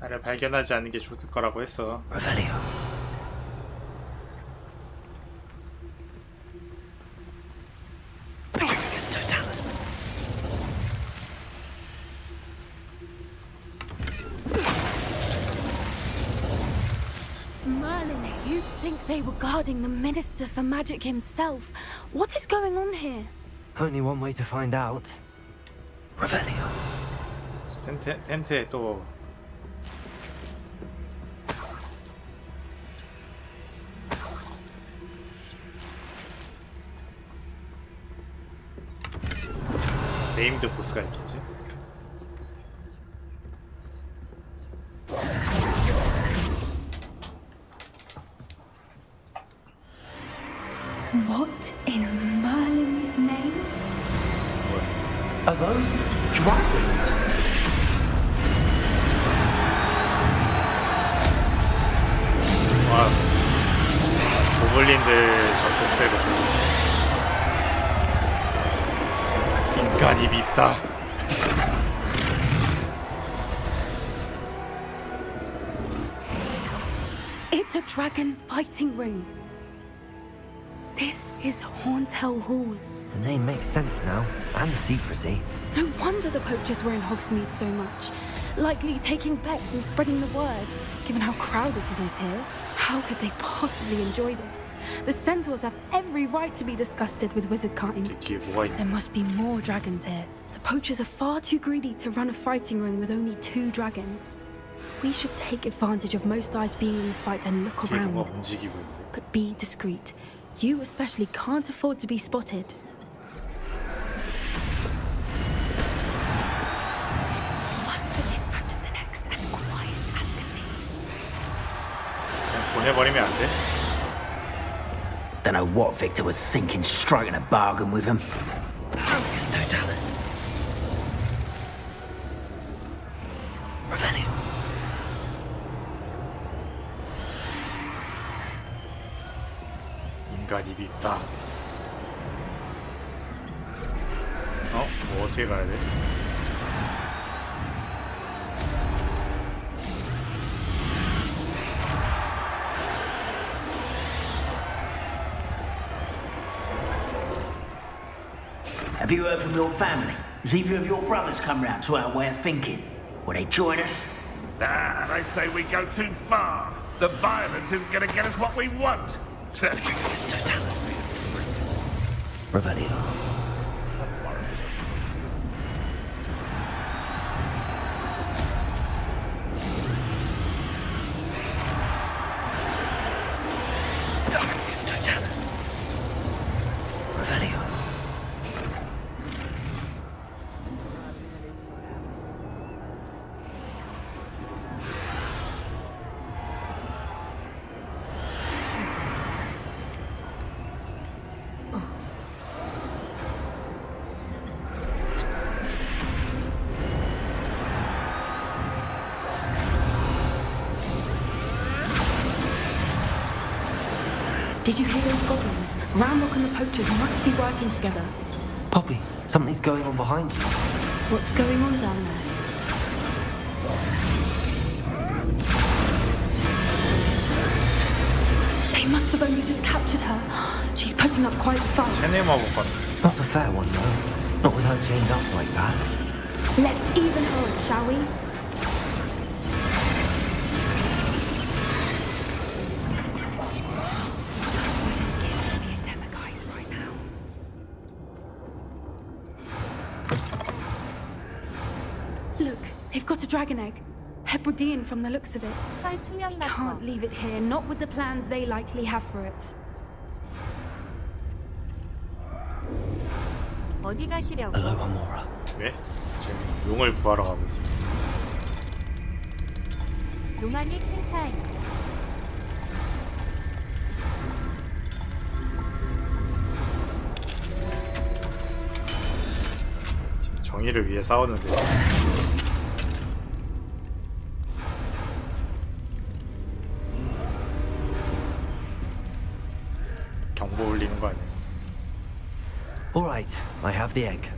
나를 발견하지 않는 게 좋을 거라고 했어. Merlin, you'd think they were guarding the Minister for Magic himself. What is going on here? Only one way to find out. Revelio. 텐트에 또 네임드 보스가 있겠지? What in Merlin's name? Are those dragons? 와, 고블린들 접속세고 좀 인간이 밉다. It's a dragon fighting ring. This is Hauntel Hall. The name makes sense now, and the secrecy. No wonder the poachers were in Hogsmeade so much. Likely taking bets and spreading the word. Given how crowded it is here, how could they possibly enjoy this? The centaurs have every right to be disgusted with wizardkind. There must be more dragons here. The poachers are far too greedy to run a fighting ring with only 2 dragons. We should take advantage of most eyes being in the fight and look around. But be discreet. You especially can't afford to be spotted. One foot in front of the next and quiet as can be. 그냥 보내버리면 안 돼? Don't know what Victor was thinking, striking a bargain with him. Focus, Totalis. Revelio. 인간이 밉다. 뭐 어떻게 가야 돼? Have you heard from your family? Has either of your brothers come round to our way of thinking? Will they join us? Ah, they say we go too far. The violence isn't going to get us what we want. It's Totalis. Revelio. It's Totalis. Revelio. Did you hear those goblins? Ramrock and the poachers must be working together. Poppy, something's going on behind you. What's going on down there? They must have only just captured her. She's putting up quite a fight. Not a fair one, though. Not with her chained up like that. Let's even her up, shall we? Look, they've got a dragon egg. Hebridean from the looks of it. Can't leave it here, not with the plans they likely have for it. 어디 가시려고? Aloha, Mora. 네? 지금 용을 구하러 가고 있습니다. 용안이 큰 타임. 지금 정의를 위해 싸우는데. 경보 울리는 거 아니에요? All right, I have the egg.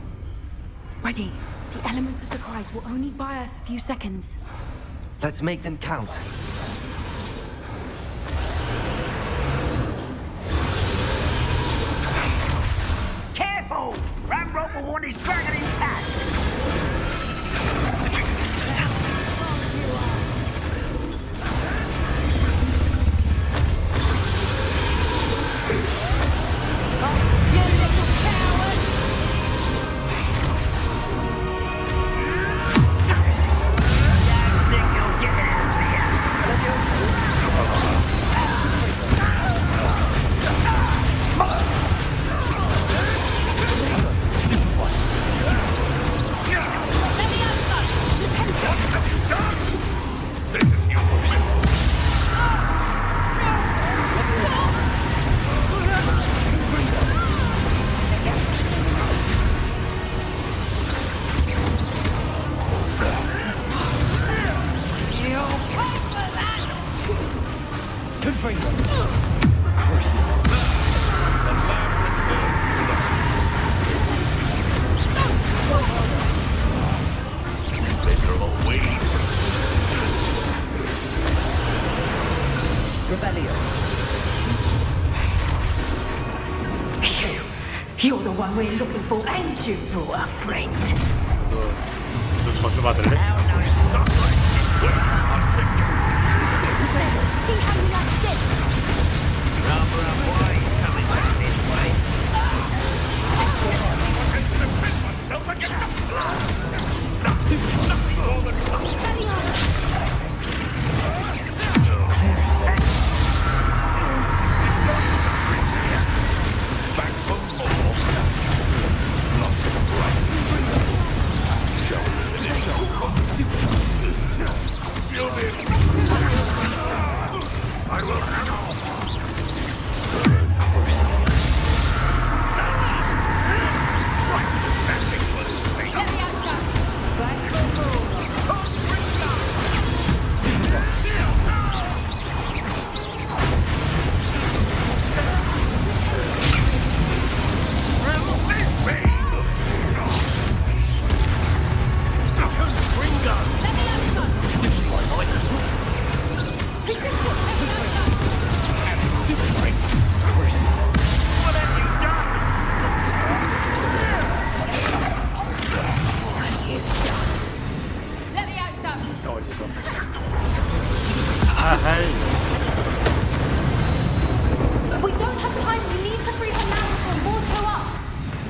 Ready. The elements of surprise will only buy us a few seconds. Let's make them count. Careful! Ramrock will want his dragon intact. You're the one we're looking for, and you brought a friend. 너 저주 받을래? We don't have time. We need to free her now before more show up.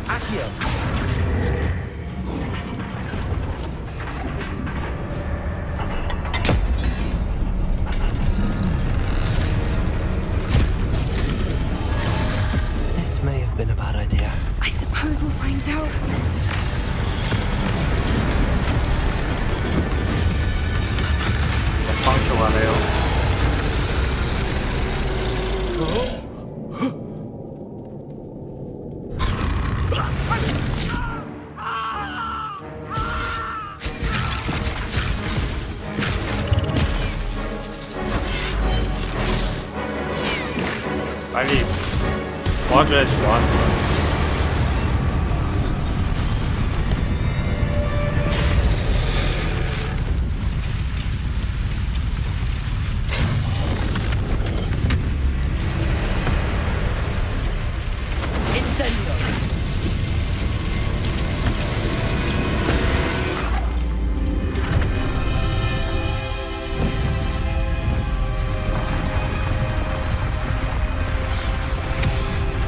Accio. This may have been a bad idea. I suppose we'll find out. 방쇼하네요. 빨리 도와줘야지 뭐하는 거야.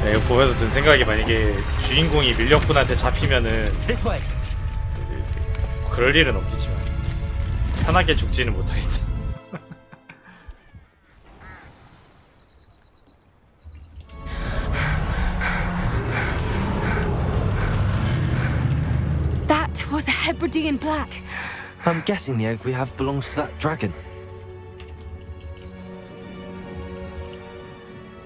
네, 이거 보면서 든 생각이 만약에 주인공이 밀렵꾼한테 잡히면은 이제 그럴 일은 없겠지만 편하게 죽지는 못하겠다. That was a Hebridean black. I'm guessing the egg we have belongs to that dragon.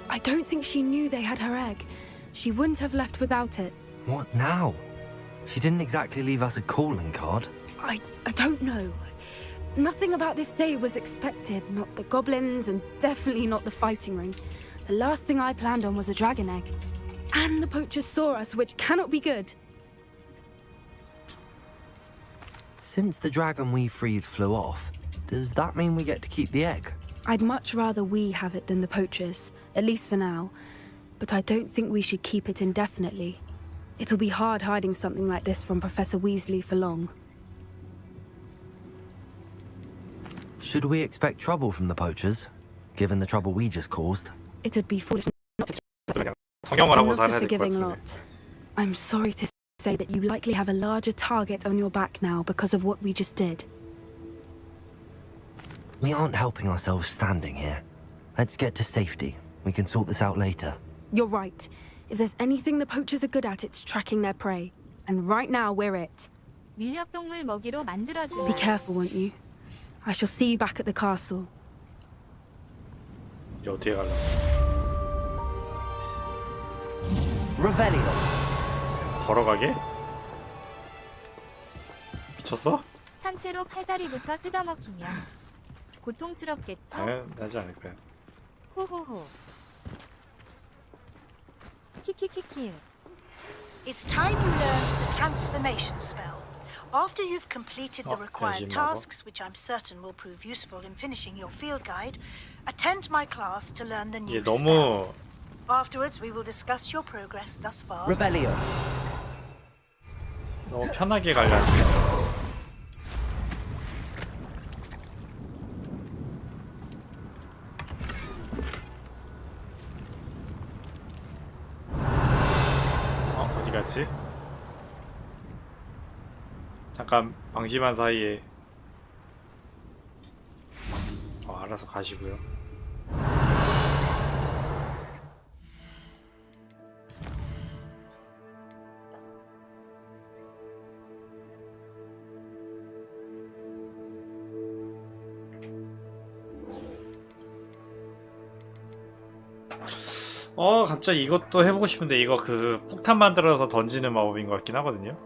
I don't think she knew they had her egg. She wouldn't have left without it. What now? She didn't exactly leave us a calling card. I don't know. Nothing about this day was expected. Not the goblins, and definitely not the fighting ring. The last thing I planned on was a dragon egg. And the poachers saw us, which cannot be good. Since the dragon we freed flew off, does that mean we get to keep the egg? I'd much rather we have it than the poachers, at least for now. But I don't think we should keep it indefinitely. It'll be hard hiding something like this from Professor Weasley for long. Should we expect trouble from the poachers, given the trouble we just caused? It would be foolish not to. 성경을 I'm 하고 not a 살아야 될 것 forgiving 같은데. lot. I'm sorry to say that you likely have a larger target on your back now because of what we just did. We aren't helping ourselves standing here. Let's get to safety. We can sort this out later. You're right. If there's anything the poachers are good at, it's tracking their prey. And right now, we're it. 밀렵동물 먹이로 만들어주마. Be careful, won't you? I shall see you back at the castle. 이제 어떻게 갈라? Revelio. 걸어가게? 미쳤어? 상체로 팔다리부터 뜯어먹히며 고통스럽겠죠? 당연하지 않을 거야. 호호호. 키키키키. It's time you learned the transformation spell. After you've completed the required tasks, which I'm certain will prove useful in finishing your field guide, attend my class to learn the new spell. Afterwards, we will discuss your progress thus far. Revelio. 너무 편하게 가려는. 어디 갔지? 잠깐 방심한 사이에 알아서 가시고요. 갑자기 이것도 해보고 싶은데 이거 그 폭탄 만들어서 던지는 마법인 것 같긴 하거든요.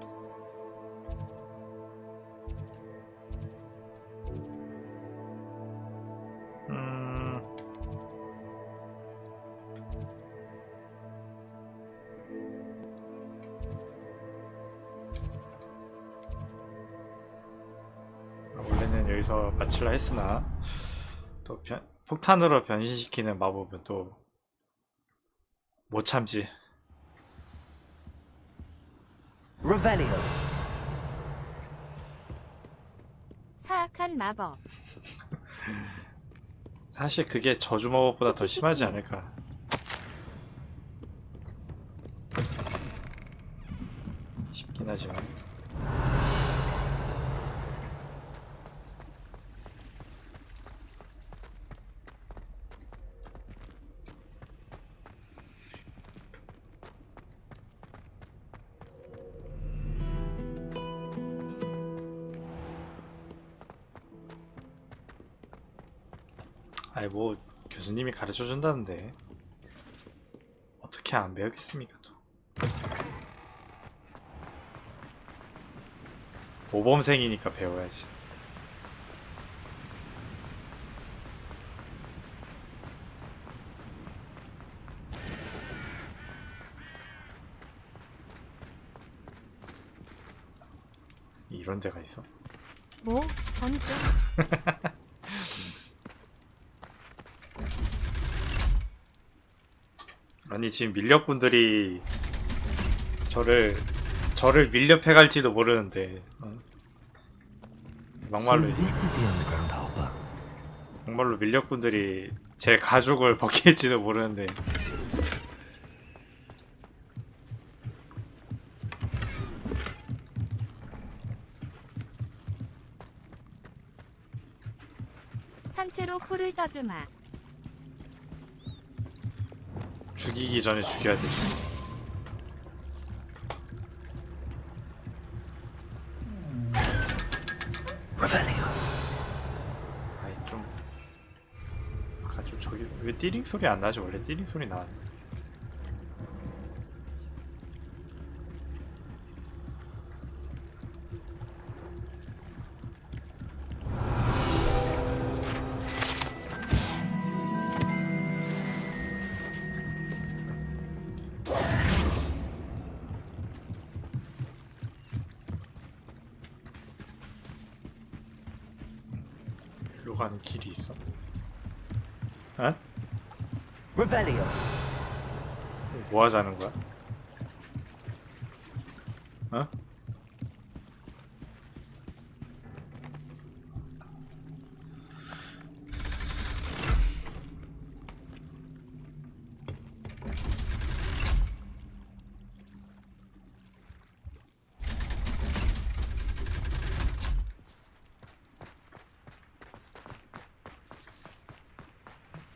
원래는 여기서 마칠라 했으나 또 폭탄으로 변신시키는 마법은 또 못 참지. Revelio. 사악한 마법. 사실 그게 저주 마법보다 더 심하지 않을까. 싶긴 하지만. 아이 뭐 교수님이 가르쳐 준다는데 어떻게 안 배우겠습니까 또. 모범생이니까 배워야지. 이런 데가 있어? 뭐? 전쟁. 아니 지금 밀렵꾼들이 저를 밀렵해 갈지도 모르는데 막말로 정말로 밀렵꾼들이 제 가죽을 벗길지도 모르는데 산채로 코를 떠주마. 죽이기 전에 죽여야 돼. Revelio. 아이 좀 아까 좀 저기 왜 띠링 소리 안 나지? 원래 띠링 소리 나. 가는 길이 있어? 에? Revelio. 뭐 하자는 거야? 어?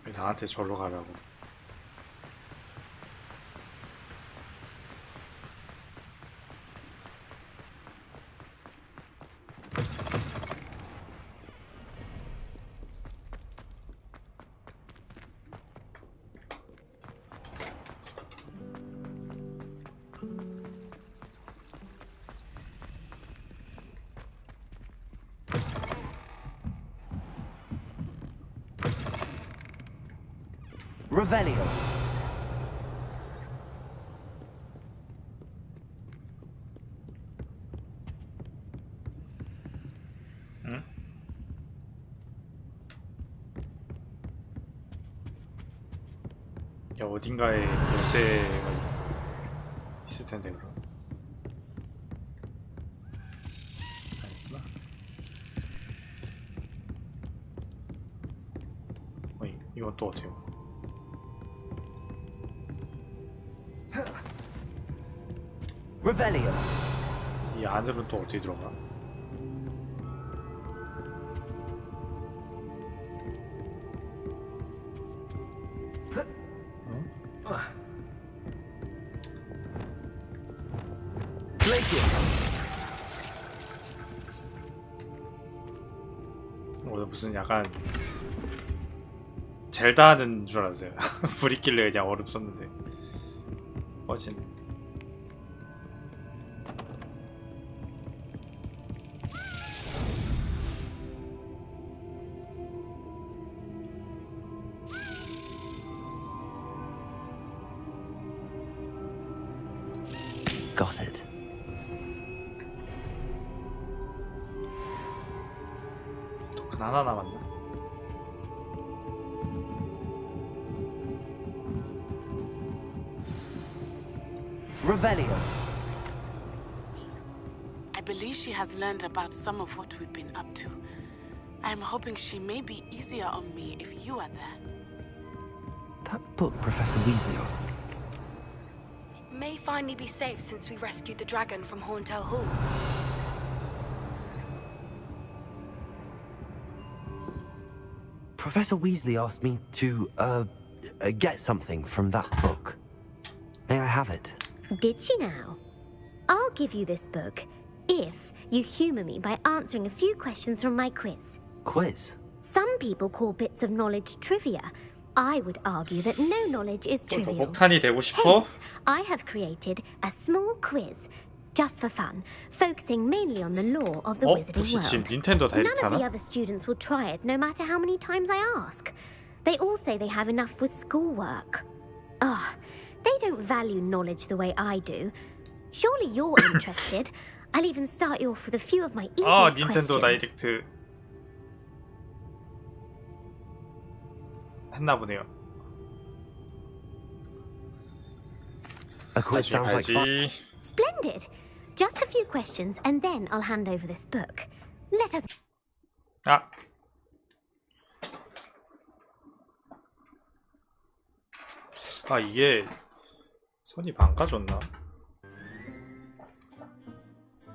왜 나한테 절로 가라고? Revelio. 응? 야 어딘가에 열쇠가 있을 텐데 그럼. 아니구나. 이건 또 어때요? Revelio. 이 안으로 또 어떻게 들어가? 무슨 약간 젤다 하는 줄 알았어요. 불 있길래 그냥 얼음 썼는데 멋진. Got it. 토큰 하나 남았나? Revelio. I believe she has learned about some of what we've been up to. I'm hoping she may be easier on me if you are there. That book Professor Weasley asked me. It may finally be safe since we rescued the dragon from Hauntel Hall. Professor Weasley asked me to, get something from that book. May I have it? Did she now? I'll give you this book if you humor me by answering a few questions from my quiz. Quiz? Some people call bits of knowledge trivia. I would argue that no knowledge is trivial. 목탄이 되고 싶어? Hence, I have created a small quiz, just for fun, focusing mainly on the lore of the wizarding 지금 world. 닌텐도 None 다이렉트 of the 하나? other students will try it, no matter how many times I ask. They all say they have enough with schoolwork. Ugh, they don't value knowledge the way I do. Surely you're interested. I'll even start you off with a few of my 아, easiest 닌텐도 questions. 다이렉트 했나 보네요. A quiz sounds like fun. Splendid. Just a few questions, and then I'll hand over this book. Let us. 아. 아, 이게 손이 망가졌나?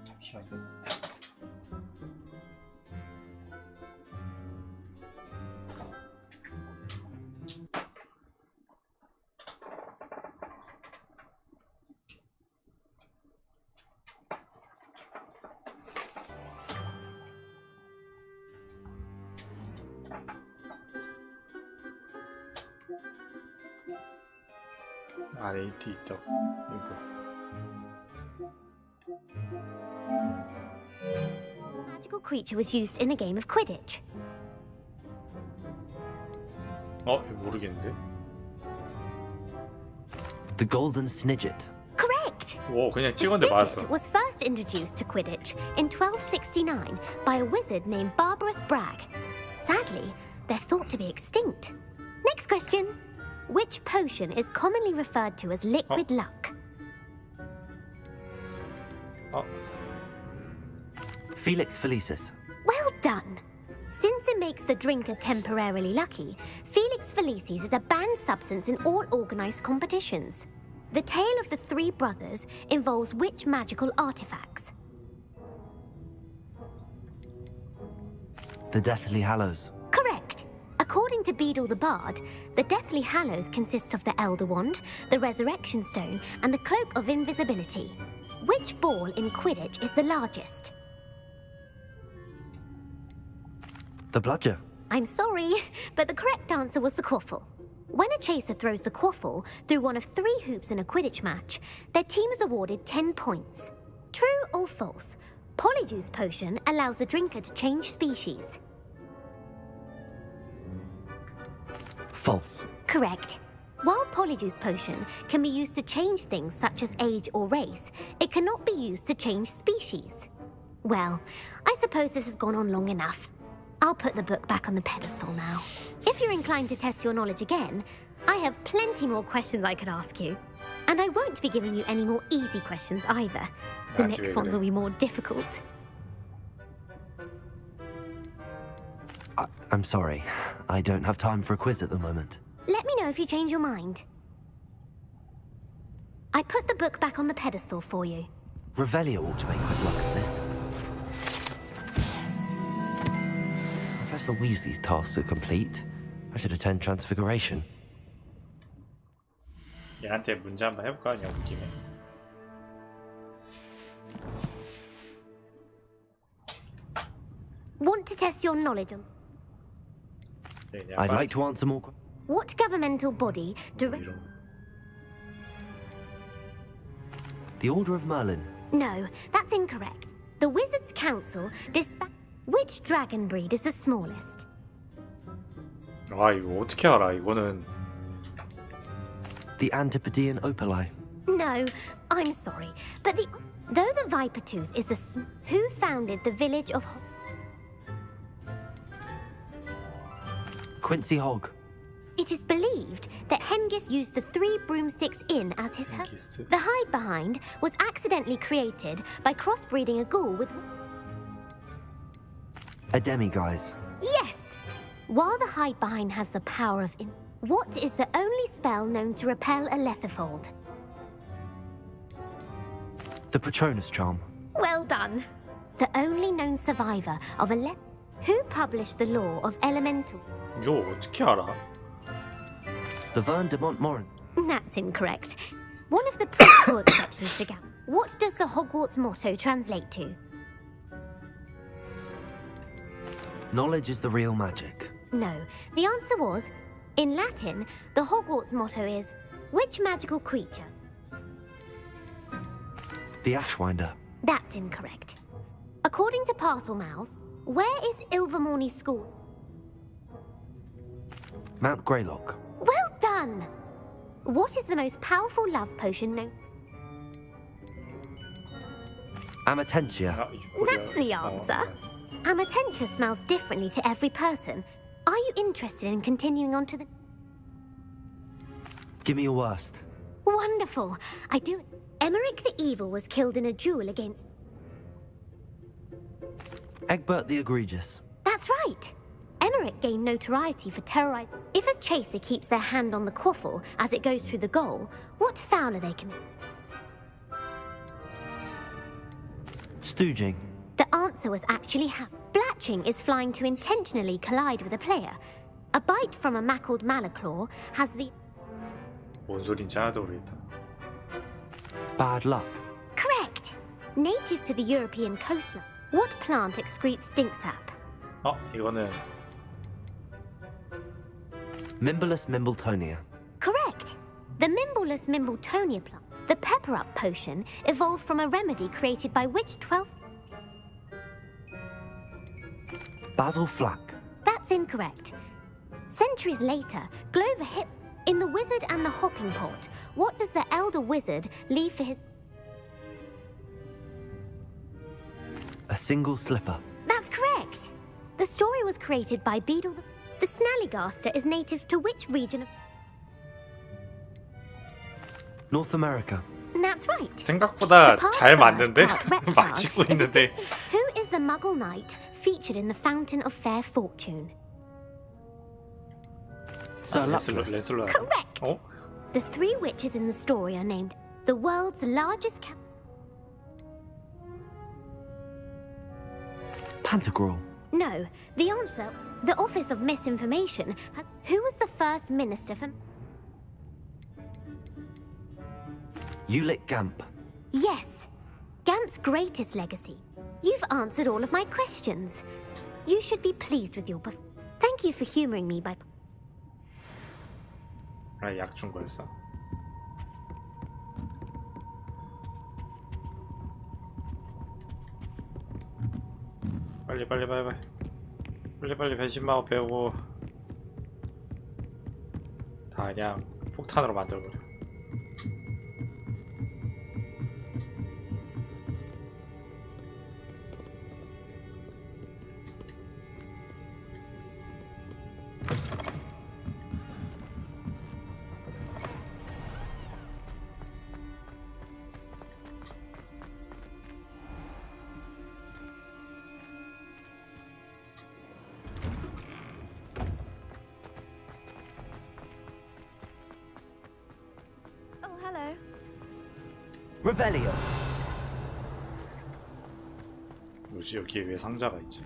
잠시만요. 안에 이트 있다고. 이거. Magical creature was used in a game of Quidditch. 이거 모르겠는데. The Golden Snidget. Correct. 오, 그냥 The 찍었는데 맞았어. Snidget was first introduced to Quidditch in 1269 by a wizard named Barbarous Bragg. Sadly, they're thought to be extinct. Next question. Which potion is commonly referred to as liquid luck? Felix Felicis. Well done. Since it makes the drinker temporarily lucky, Felix Felicis is a banned substance in all organized competitions. The tale of the three brothers involves which magical artifacts? The Deathly Hallows. Correct. According to Beadle the Bard, the Deathly Hallows consists of the Elder Wand, the Resurrection Stone, and the Cloak of Invisibility. Which ball in Quidditch is the largest? The Bludger. I'm sorry, but the correct answer was the quaffle. When a chaser throws the quaffle through one of 3 hoops in a Quidditch match, their team is awarded 10 points. True or false? Polyjuice Potion allows the drinker to change species. False. Correct. While Polyjuice Potion can be used to change things such as age or race, it cannot be used to change species. Well, I suppose this has gone on long enough. I'll put the book back on the pedestal now. If you're inclined to test your knowledge again, I have plenty more questions I could ask you. And I won't be giving you any more easy questions either. The next ones will be more difficult. I'm sorry. I don't have time for a quiz at the moment. Let me know if you change your mind. I put the book back on the pedestal for you. Revelio ought to make quick luck of this. Professor Weasley's tasks are complete. I should attend Transfiguration. 얘한테 문제 한번 해볼까? 그냥 온 김에. Want to test your knowledge on... I'd like to answer more questions. What governmental body The Order of Merlin. No, that's incorrect. The Wizards' Council Which dragon breed is the smallest? 아, 이거 어떻게 알아? 이거는 The Antipodean Opali. No, I'm sorry, but though the Viper Tooth is who founded the village of Quincy Hogg. It is believed that Hengist used the 3 broomsticks inn as his home. The hide behind was accidentally created by crossbreeding a ghoul with A demiguise. Yes! While the hide behind has the power of what is the only spell known to repel a letherfold? The Patronus Charm. Well done. The only known survivor of who published the law of elemental? 이거 어떻게 알아? The Verne de Montmorency. That's incorrect. One of the principal exceptions to Gam. What does the Hogwarts motto translate to? Knowledge is the real magic. No. The answer was, in Latin, the Hogwarts motto is, which magical creature? The Ashwinder. That's incorrect. According to Parselmouth, where is Ilvermorny School? Mount Greylock. Well done! What is the most powerful love potion known? Amatentia. That's the answer. Amatentia smells differently to every person. Are you interested in continuing on to the... Give me your worst. Wonderful. I do... Emmerich the Evil was killed in a duel against... Egbert the Egregious. That's right. Emmerich gained notoriety for terrorizing... If a chaser keeps their hand on the quaffle as it goes through the goal, what foul are they committing? Stooging. The answer was actually blatching is flying to intentionally collide with a player. A bite from a mackled malaclaw has the... 뭔 소린지 하나도 모르겠다. Bad luck. Correct. Native to the European coastline, what plant excretes stink sap? 이거는 Mimblus Mimbletonia. Correct. The Mimblus Mimbletonia plant, the pepper-up potion, evolved from a remedy created by which 12th... Basil Flack. That's incorrect. Centuries later, Glover Hip... In The Wizard and the Hopping Pot, what does the elder wizard leave for his... A single slipper. That's correct. The story was created by Beadle the Snallygaster is native to which region of... North America. That's right. 생각보다 잘 맞는데? Reptile 막 찍고 is a 있는데. Who is the Muggle Knight featured in the Fountain of Fair Fortune? Sir Lutless. Correct. The three witches in the story are named the world's largest Pantagruel. No, the answer, the Office of Misinformation. Who was the first minister for... Ulick Gamp. Yes, Gamp's greatest legacy. You've answered all of my questions. You should be pleased with your... Thank you for humoring me by... 약 준 거였어. 빨리 배신마법 배우고 다 그냥 폭탄으로 만들어버려. Revelio. 뭐지 여기에 왜 상자가 있지?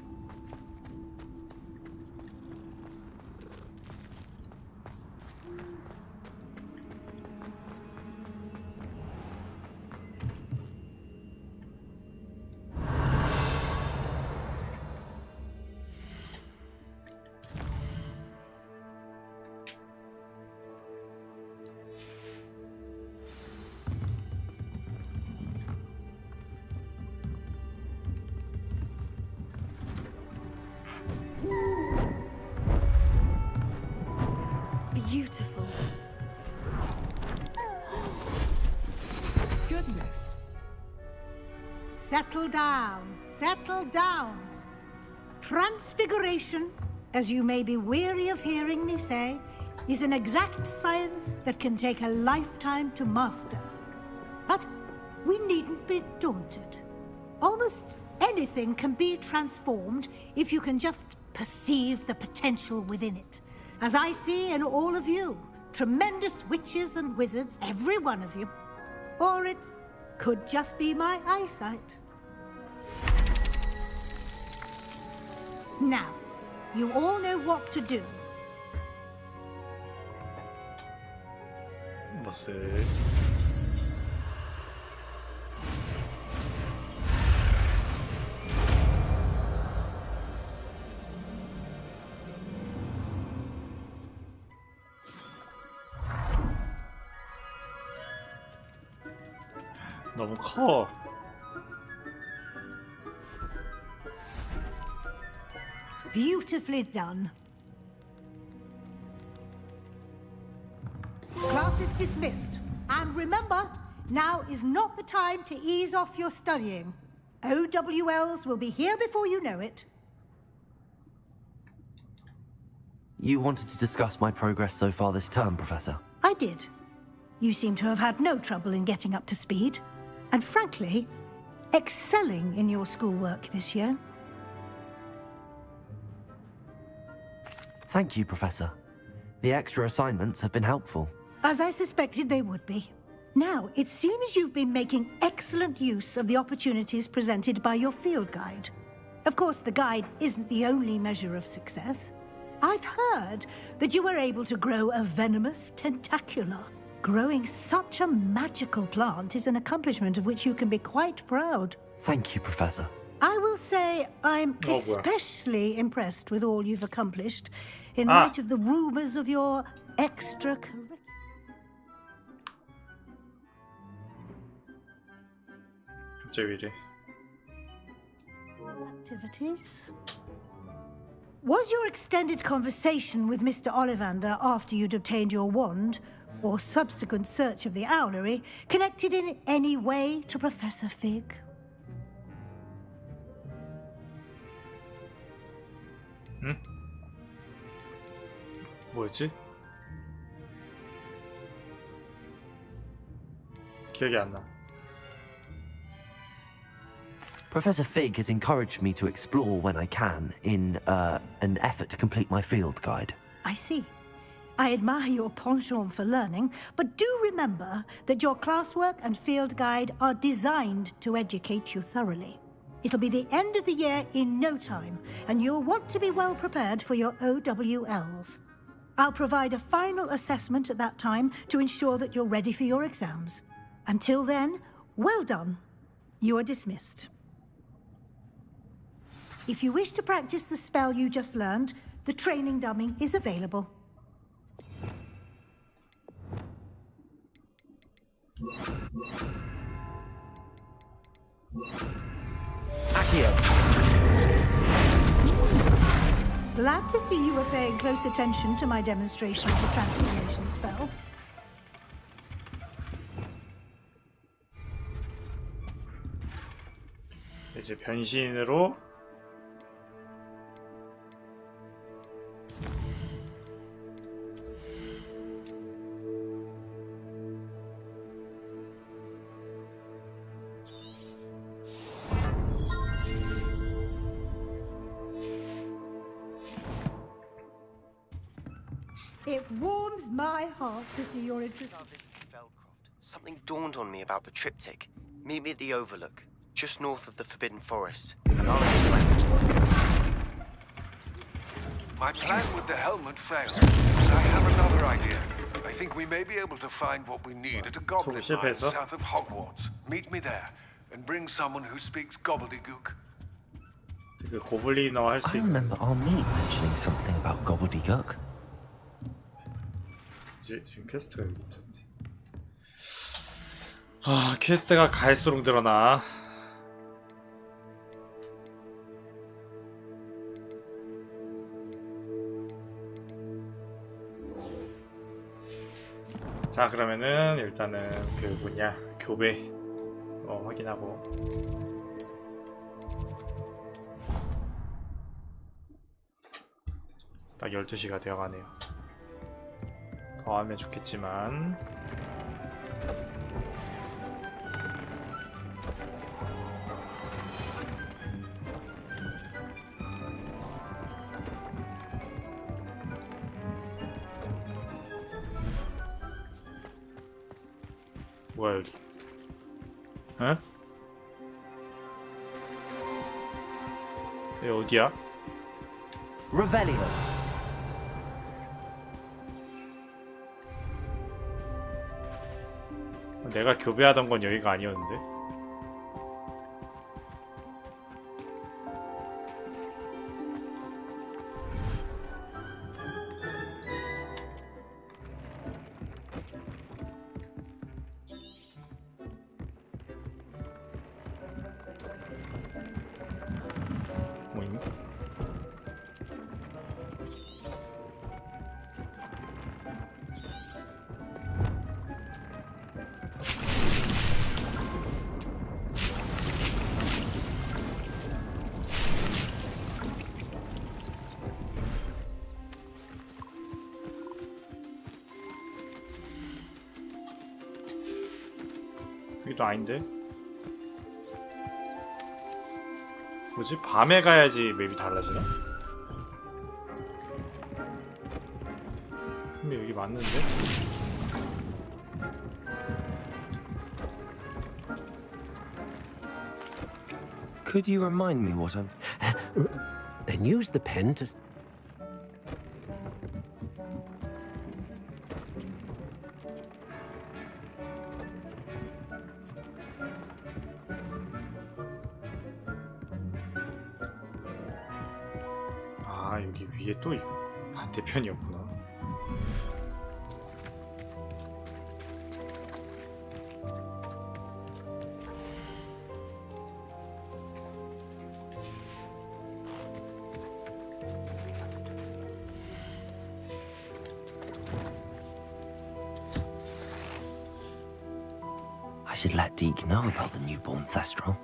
Beautiful. Goodness. Settle down. Settle down. Transfiguration, as you may be weary of hearing me say, is an exact science that can take a lifetime to master. But we needn't be daunted. Almost anything can be transformed if you can just perceive the potential within it. As I see in all of you, tremendous witches and wizards, every one of you. Or it could just be my eyesight. Now, you all know what to do. 무슨 너무 커. Beautifully done. Class is dismissed. And remember, now is not the time to ease off your studying. OWLs will be here before you know it. You wanted to discuss my progress so far this term, Professor? I did. You seem to have had no trouble in getting up to speed. And frankly, excelling in your schoolwork this year. Thank you, Professor. The extra assignments have been helpful. As I suspected they would be. Now, it seems you've been making excellent use of the opportunities presented by your field guide. Of course, the guide isn't the only measure of success. I've heard that you were able to grow a venomous tentacula. Growing such a magical plant is an accomplishment of which you can be quite proud. Thank you, Professor. I will say I'm especially impressed with all you've accomplished in light of the rumors of your extracurricular activities. Was your extended conversation with Mr. Ollivander after you'd obtained your wand, or subsequent search of the owlery, connected in any way to Professor Fig? 뭐였지? 기억이 안 나. Professor Fig has encouraged me to explore when I can in an effort to complete my field guide. I see. I admire your penchant for learning, but do remember that your classwork and field guide are designed to educate you thoroughly. It'll be the end of the year in no time, and you'll want to be well prepared for your OWLs. I'll provide a final assessment at that time to ensure that you're ready for your exams. Until then, well done. You are dismissed. If you wish to practice the spell you just learned, the training dummy is available. Accio. Glad to see you were paying close attention to my demonstration of the transformation spell. 이제 변신으로 It warms my heart to see your interest. Something dawned on me about the triptych. Meet me at the Overlook, just north of the Forbidden Forest, and I'll explain. My plan with the helmet failed, but I have another idea. I think we may be able to find what we need at a goblin mine south of Hogwarts. Meet me there, and bring someone who speaks gobbledygook. I remember Armin mentioning something about gobbledygook. 지금 퀘스트가 여기 있던데. 아, 퀘스트가 갈수록 늘어나. 자, 그러면은 일단은 그 뭐냐 교배 확인하고. 딱 12시가 되어가네요. 더 하면 좋겠지만 뭐야 여기? 응? 여기 어디야? Revelio. 내가 교배하던 건 여기가 아니었는데. 뭐임? 여기도 아닌데? 뭐지? 밤에 가야지 맵이 달라지나? 근데 여기 맞는데? Could you remind me what I'm... Then use the pen to... 아, 여기 위에 또 이거 반대편이었구나. I should let Deke know about the newborn Thestral.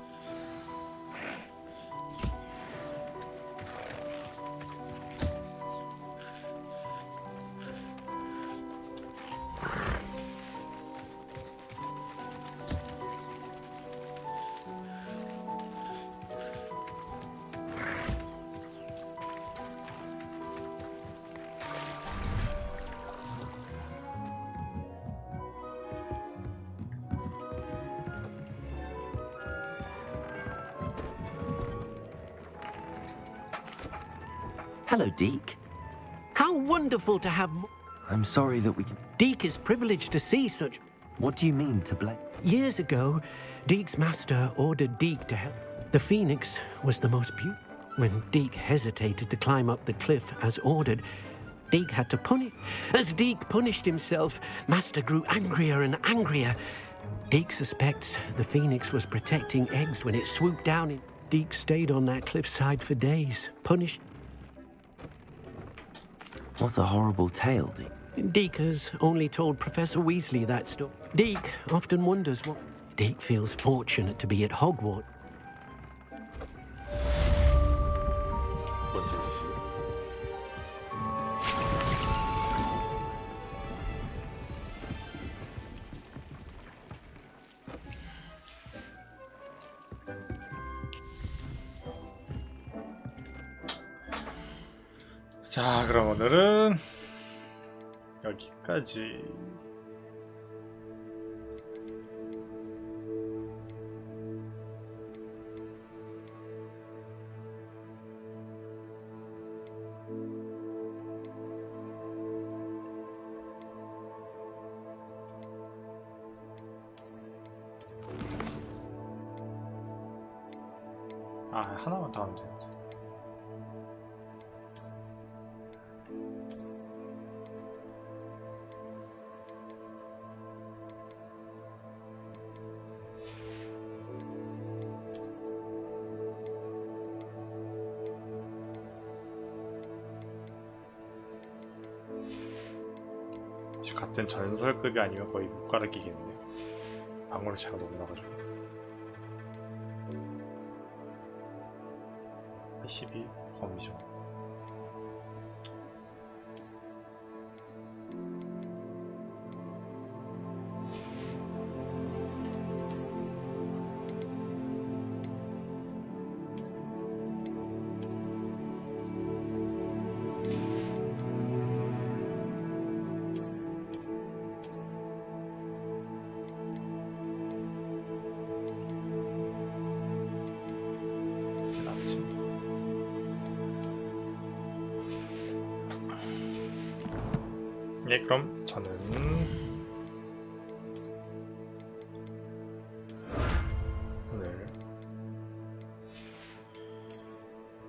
Hello, Deke. How wonderful to have... I'm sorry that we can... Deke is privileged to see such... What do you mean, to blame? Years ago, Deke's master ordered Deke to help. The Phoenix was the most beautiful. When Deke hesitated to climb up the cliff as ordered, Deke had to punish. As Deke punished himself, Master grew angrier and angrier. Deke suspects the Phoenix was protecting eggs when it swooped down. Deke stayed on that cliffside for days, punished. What a horrible tale, Deke. Deke has only told Professor Weasley that story. Deke often wonders what... Deke feels fortunate to be at Hogwarts. 자, 그럼 오늘은 여기까지. 아, 하나만 더 하면 되는데. 같은 전설급이 아니면 거의 못 가르치겠네요. 아무렇지가 너무 나가지고. 12 거미죠. 네, 그럼 저는 오늘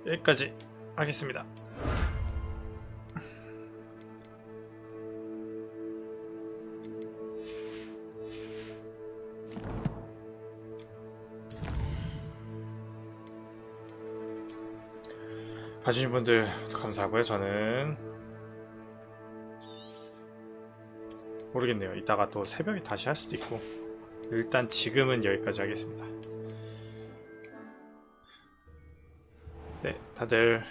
여기까지 하겠습니다. 봐주신 분들 감사하고요. 저는 모르겠네요. 이따가 또 새벽에 다시 할 수도 있고, 일단 지금은 여기까지 하겠습니다. 네, 다들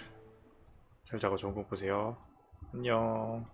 잘 자고 좋은 꿈 꾸세요. 안녕.